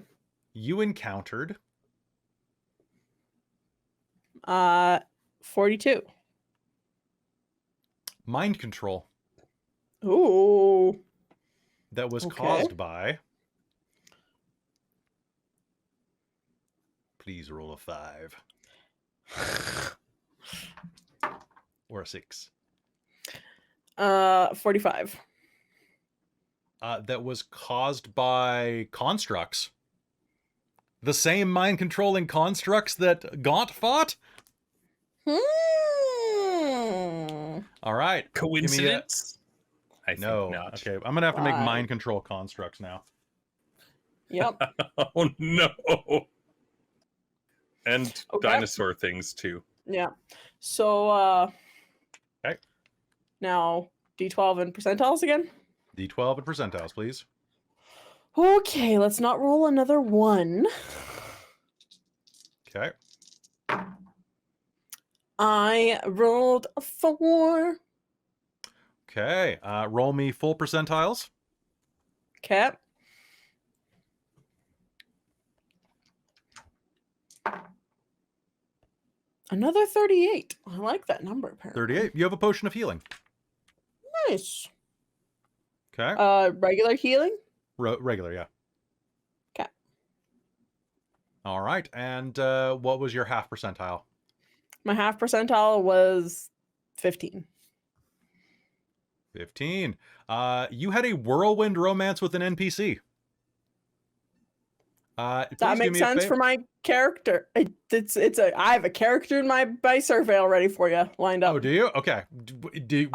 you encountered 42. mind control Ooh. that was Okay. caused by... Please roll a 5. Or a 6. 45. That was caused by constructs. The same mind-controlling constructs that Gaunt fought? All right. Coincidence? I think No. not. Okay, I'm going to have to make Fine. mind control constructs now. Yep. Oh no. And Okay. dinosaur things too. Yeah. So Okay. Now D12 and percentiles again. D12 and percentiles, please. Okay, let's not roll another 1. Okay. I rolled a 4. Okay. Roll me full percentiles. Okay. Another 38. I like that number, apparently. 38. You have a potion of healing. Nice. Okay. Regular healing? Regular, yeah. Okay. All right. And what was your half percentile? My half percentile was 15. 15. You had a whirlwind romance with an NPC. That Please do makes me a sense favor. for my character. I have a character in my survey already for you lined up. Oh, do you? Okay. Do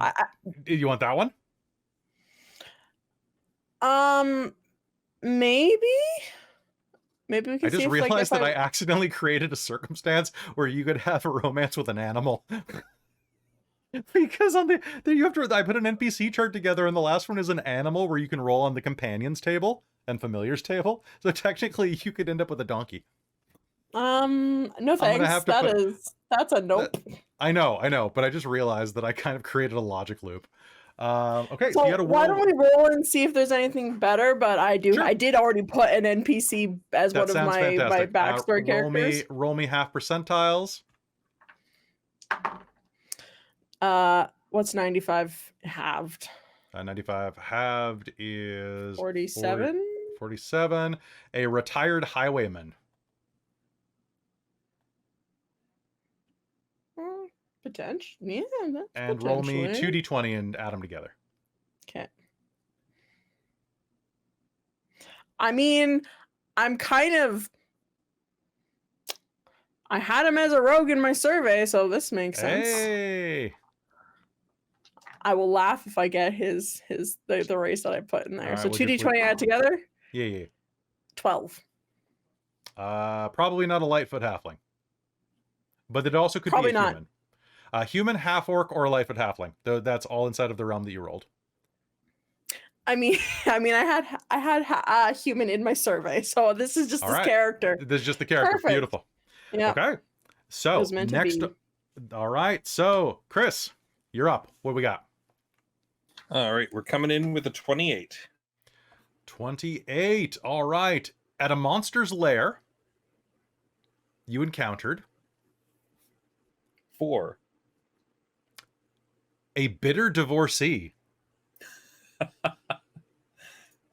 you want that one? Maybe we can I see just if, realized like, that I accidentally created a circumstance where you could have a romance with an animal. Because on the you have to, I put an NPC chart together, and the last one is an animal where you can roll on the companions table and familiars table. So technically, you could end up with a donkey. No gonna thanks. have to That's a nope. I know, but I just realized that I kind of created a logic loop. Okay, so So you got to why don't we roll and see if there's anything better? But I Sure. did already put an NPC as That one of sounds my fantastic. backstory characters. Roll me half percentiles. What's 95 halved? 95 halved is 47. 47. A retired highwayman. Potential. Yeah, that's And roll me potentially. 2d20 and add them together. Okay. I mean, I'm kind of. I had him as a rogue in my survey, so this makes sense. Hey! I will laugh if I get the race that I put in there. All So right, what'd you 2d20 add together, Yeah. 12. Probably not a Lightfoot halfling. But it also could Probably be a not. human. A human, half-orc, or a Lightfoot halfling. That's all inside of the realm that you rolled. I mean, I had a human in my survey, so this is just All this right. character. This is just the character. Perfect. Beautiful. Yeah. Okay. So, It was meant to next... be. All right. So, Chris, you're up. What do we got? All right, we're coming in with a 28. 28. All right. At a monster's lair, you encountered 4. a bitter divorcee.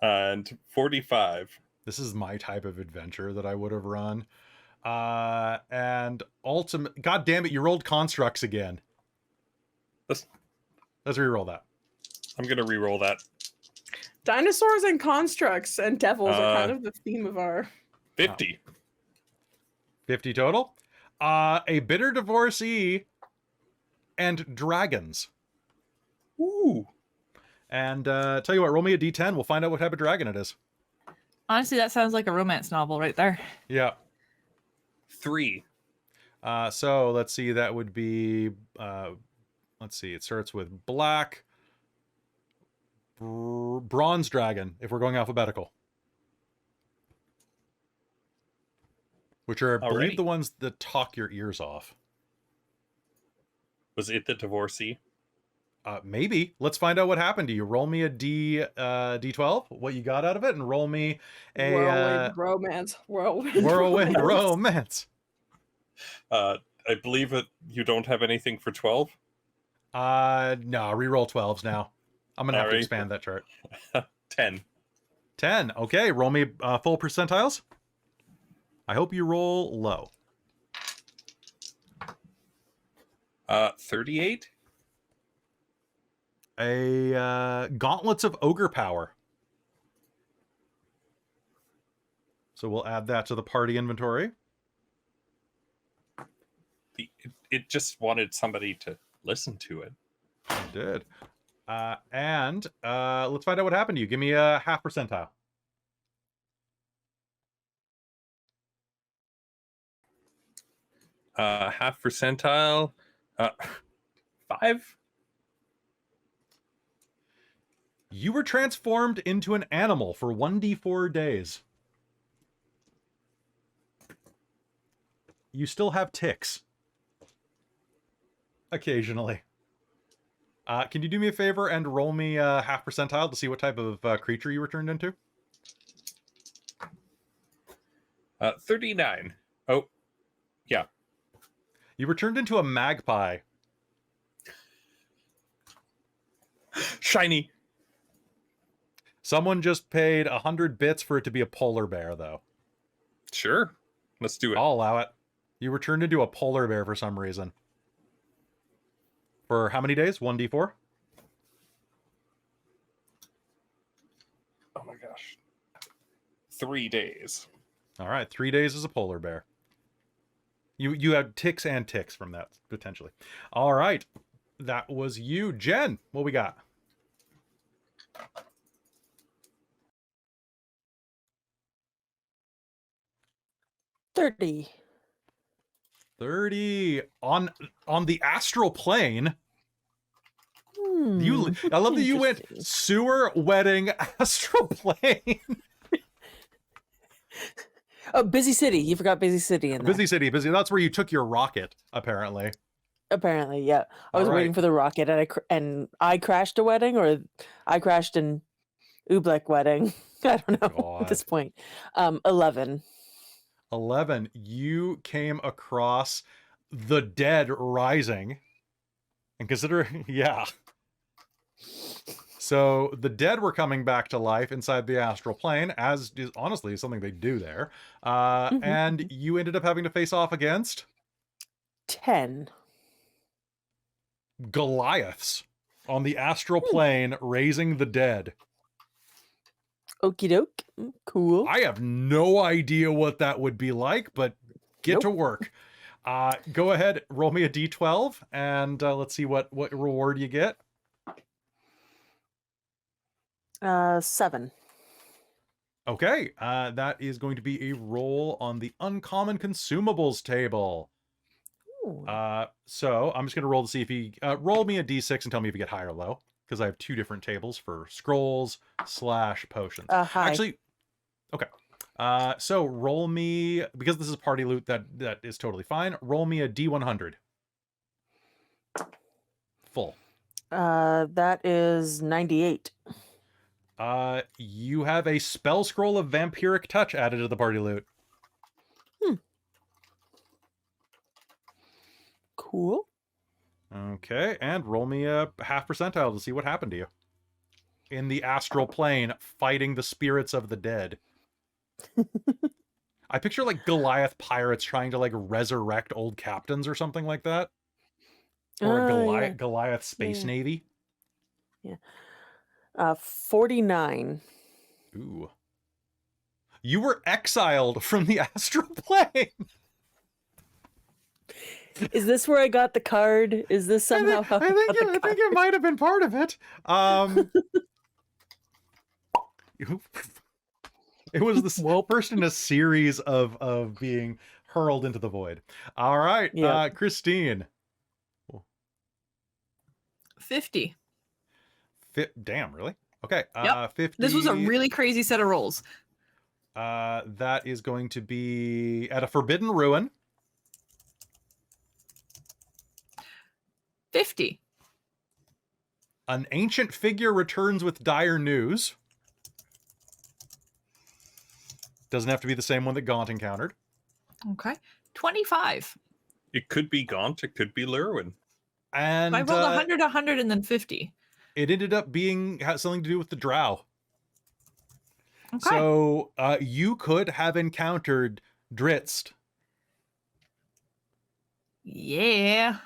And 45. This is my type of adventure that I would have run. And ultimate... God damn it, you rolled constructs again. Let's re-roll that. I'm going to re-roll that. Dinosaurs and constructs and devils are kind of the theme of our... 50. 50 total. A bitter divorcee and dragons. Ooh. And tell you what, roll me a d10. We'll find out what type of dragon it is. Honestly, that sounds like a romance novel right there. Yeah. 3. So let's see. That would be... let's see. It starts with black. Bronze dragon, if we're going alphabetical. which are, I believe, Alrighty. the ones that talk your ears off. Was it the divorcee? Maybe. Let's find out what happened to you. Roll me a D12, what you got out of it, and roll me a Whirlwind romance. whirlwind romance. I believe that you don't have anything for 12. No, reroll 12s now. I'm gonna have to Alright. expand that chart. 10. 10. Okay, roll me full percentiles. I hope you roll low. 38. A gauntlets of ogre power. So we'll add that to the party inventory. It just wanted somebody to listen to it. It did. And let's find out what happened to you. Give me a half percentile. Half percentile. 5. You were transformed into an animal for 1d4 days. You still have ticks. Occasionally. Can you do me a favor and roll me a half percentile to see what type of creature you were turned into? 39. Oh, yeah. You were turned into a magpie. Shiny. Someone just paid 100 bits for it to be a polar bear, though. Sure. Let's do it. I'll allow it. You were turned into a polar bear for some reason. For how many days? 1d4? Oh my gosh. 3 days. All right, 3 days as a polar bear. You had ticks and ticks from that, potentially. All right, that was you. Jen, what we got? $30. 30 on the astral plane. Hmm, I love that you went interesting. sewer, wedding, astral plane. Oh, Busy City. You forgot Busy City in there. Busy city, busy. That's where you took your rocket, apparently. Apparently, yeah. I was All waiting right. for the rocket, and I crashed a wedding, or I crashed an Oobleck wedding. I don't know at this point. 11. 11. You came across the dead rising. And consider, yeah. So the dead were coming back to life inside the astral plane, as is honestly something they do there. And you ended up having to face off against 10. Goliaths on the astral plane, raising the dead. Okie doke. Cool. I have no idea what that would be like, but get to work. Go ahead, roll me a d12, and let's see what reward you get. 7. Okay, that is going to be a roll on the uncommon consumables table. Ooh. So I'm just going to roll to see if he... roll me a d6 and tell me if you get high or low, because I have 2 different tables for scrolls / potions. High. Actually, okay. So roll me, because this is party loot, that is totally fine. Roll me a d100. Full. That is 98. You have a spell scroll of vampiric touch added to the party loot. Cool. Okay, and roll me a half percentile to see what happened to you. In the astral plane, fighting the spirits of the dead. I picture like Goliath pirates trying to like resurrect old captains or something like that. Or a Goliath Space Navy. Yeah. 49. Ooh. You were exiled from the astral plane. Is this where I got the card? Is this somehow how I think it might have been part of it. It was this first in a series of being hurled into the void. All right, Christine. 50. Damn, really? Okay. Yep. 50. This was a really crazy set of rolls. That is going to be at a forbidden ruin. 50. An ancient figure returns with dire news. Doesn't have to be the same one that Gaunt encountered. Okay. 25. It could be Gaunt, it could be Lir'wen. And I rolled 100, 100, and then 50. it ended up being something to do with the drow. Okay. So you could have encountered Dritzt. Yeah.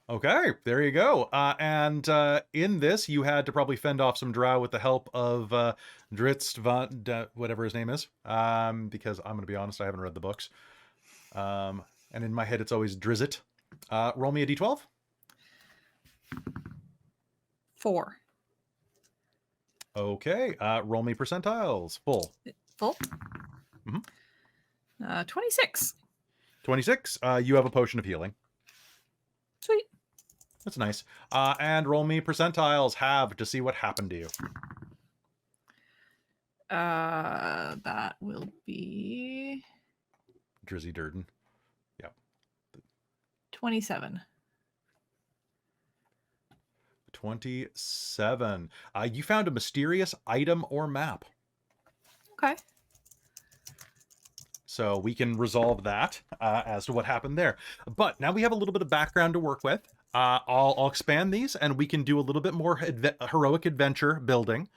Okay, there you go. And in this, you had to probably fend off some drow with the help of Dritzt, whatever his name is. Because I'm going to be honest, I haven't read the books. And in my head, it's always Drizzit. Roll me a d12. 4. Okay, roll me percentiles. Full. Full. Mhm. 26. 26. You have a potion of healing. Sweet. That's nice. And roll me percentiles halved to see what happened to you. That will be Drizzy Durden. 27. 27. You found a mysterious item or map. Okay. So we can resolve that as to what happened there. But now we have a little bit of background to work with. I'll expand these and we can do a little bit more heroic adventure building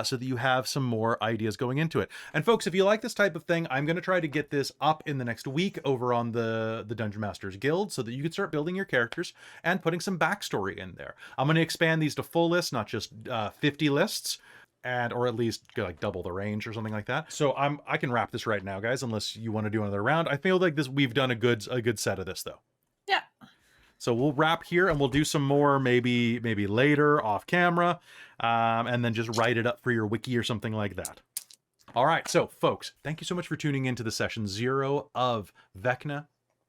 so that you have some more ideas going into it. And folks, if you like this type of thing, I'm going to try to get this up in the next week over on the Dungeon Masters Guild so that you can start building your characters and putting some backstory in there. I'm going to expand these to full lists, not just 50 lists. Or at least like double the range or something like that. So I can wrap this right now, guys, unless you want to do another round. I feel like we've done a good set of this though. Yeah. So we'll wrap here and we'll do some more maybe later off camera, and then just write it up for your wiki or something like that. All right, so folks, thank you so much for tuning into the session 0 of Vecna,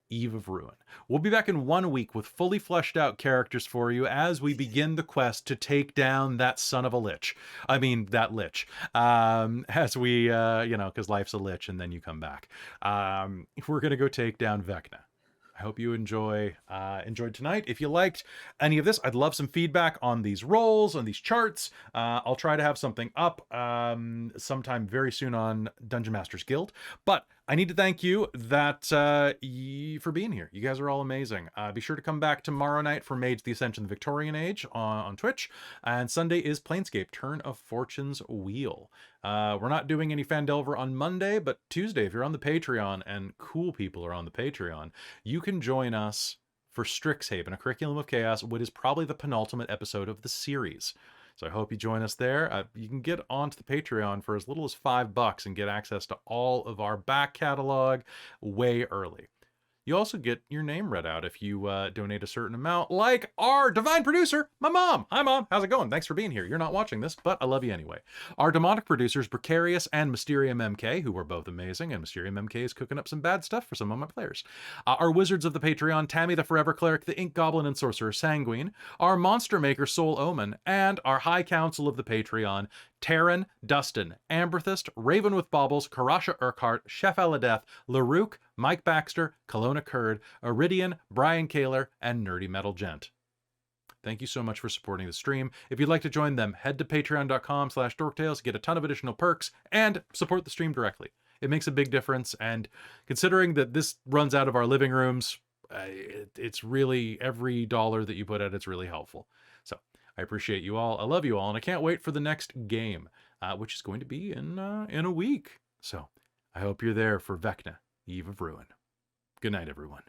Eve of Ruin. We'll be back in 1 week with fully fleshed out characters for you as we begin the quest to take down that son of a lich. I mean, that lich. As we, because life's a lich and then you come back. We're going to go take down Vecna. I hope you enjoyed tonight. If you liked any of this, I'd love some feedback on these rolls, on these charts. I'll try to have something up sometime very soon on Dungeon Masters Guild. But I need to thank you for being here. You guys are all amazing. Be sure to come back tomorrow night for Mage the Ascension, the Victorian Age on Twitch. And Sunday is Planescape, Turn of Fortune's Wheel. We're not doing any Fandelver on Monday, but Tuesday, if you're on the Patreon, and cool people are on the Patreon, you can join us for Strixhaven, a Curriculum of Chaos, what is probably the penultimate episode of the series. So I hope you join us there. You can get onto the Patreon for as little as $5 and get access to all of our back catalog way early. You also get your name read out if you donate a certain amount, like our divine producer, my mom. Hi, Mom. How's it going? Thanks for being here. You're not watching this, but I love you anyway. Our demonic producers, Precarious and Mysterium MK, who are both amazing, and Mysterium MK is cooking up some bad stuff for some of my players. Our wizards of the Patreon, Tammy the Forever Cleric, the Ink Goblin and Sorcerer Sanguine, our monster maker, Soul Omen, and our High Council of the Patreon, Taryn, Dustin, Amberthist, Raven with Baubles, Karasha Urquhart, Chef Aladeth, Larouk, Mike Baxter, Kelowna Kurd, Iridian, Brian Kaler, and Nerdy Metal Gent. Thank you so much for supporting the stream. If you'd like to join them, head to patreon.com/dorktales, get a ton of additional perks, and support the stream directly. It makes a big difference, and considering that this runs out of our living rooms, it's really, every dollar that you put out, it's really helpful. So I appreciate you all. I love you all, and I can't wait for the next game, which is going to be in a week. So I hope you're there for Vecna, Eve of Ruin. Good night, everyone.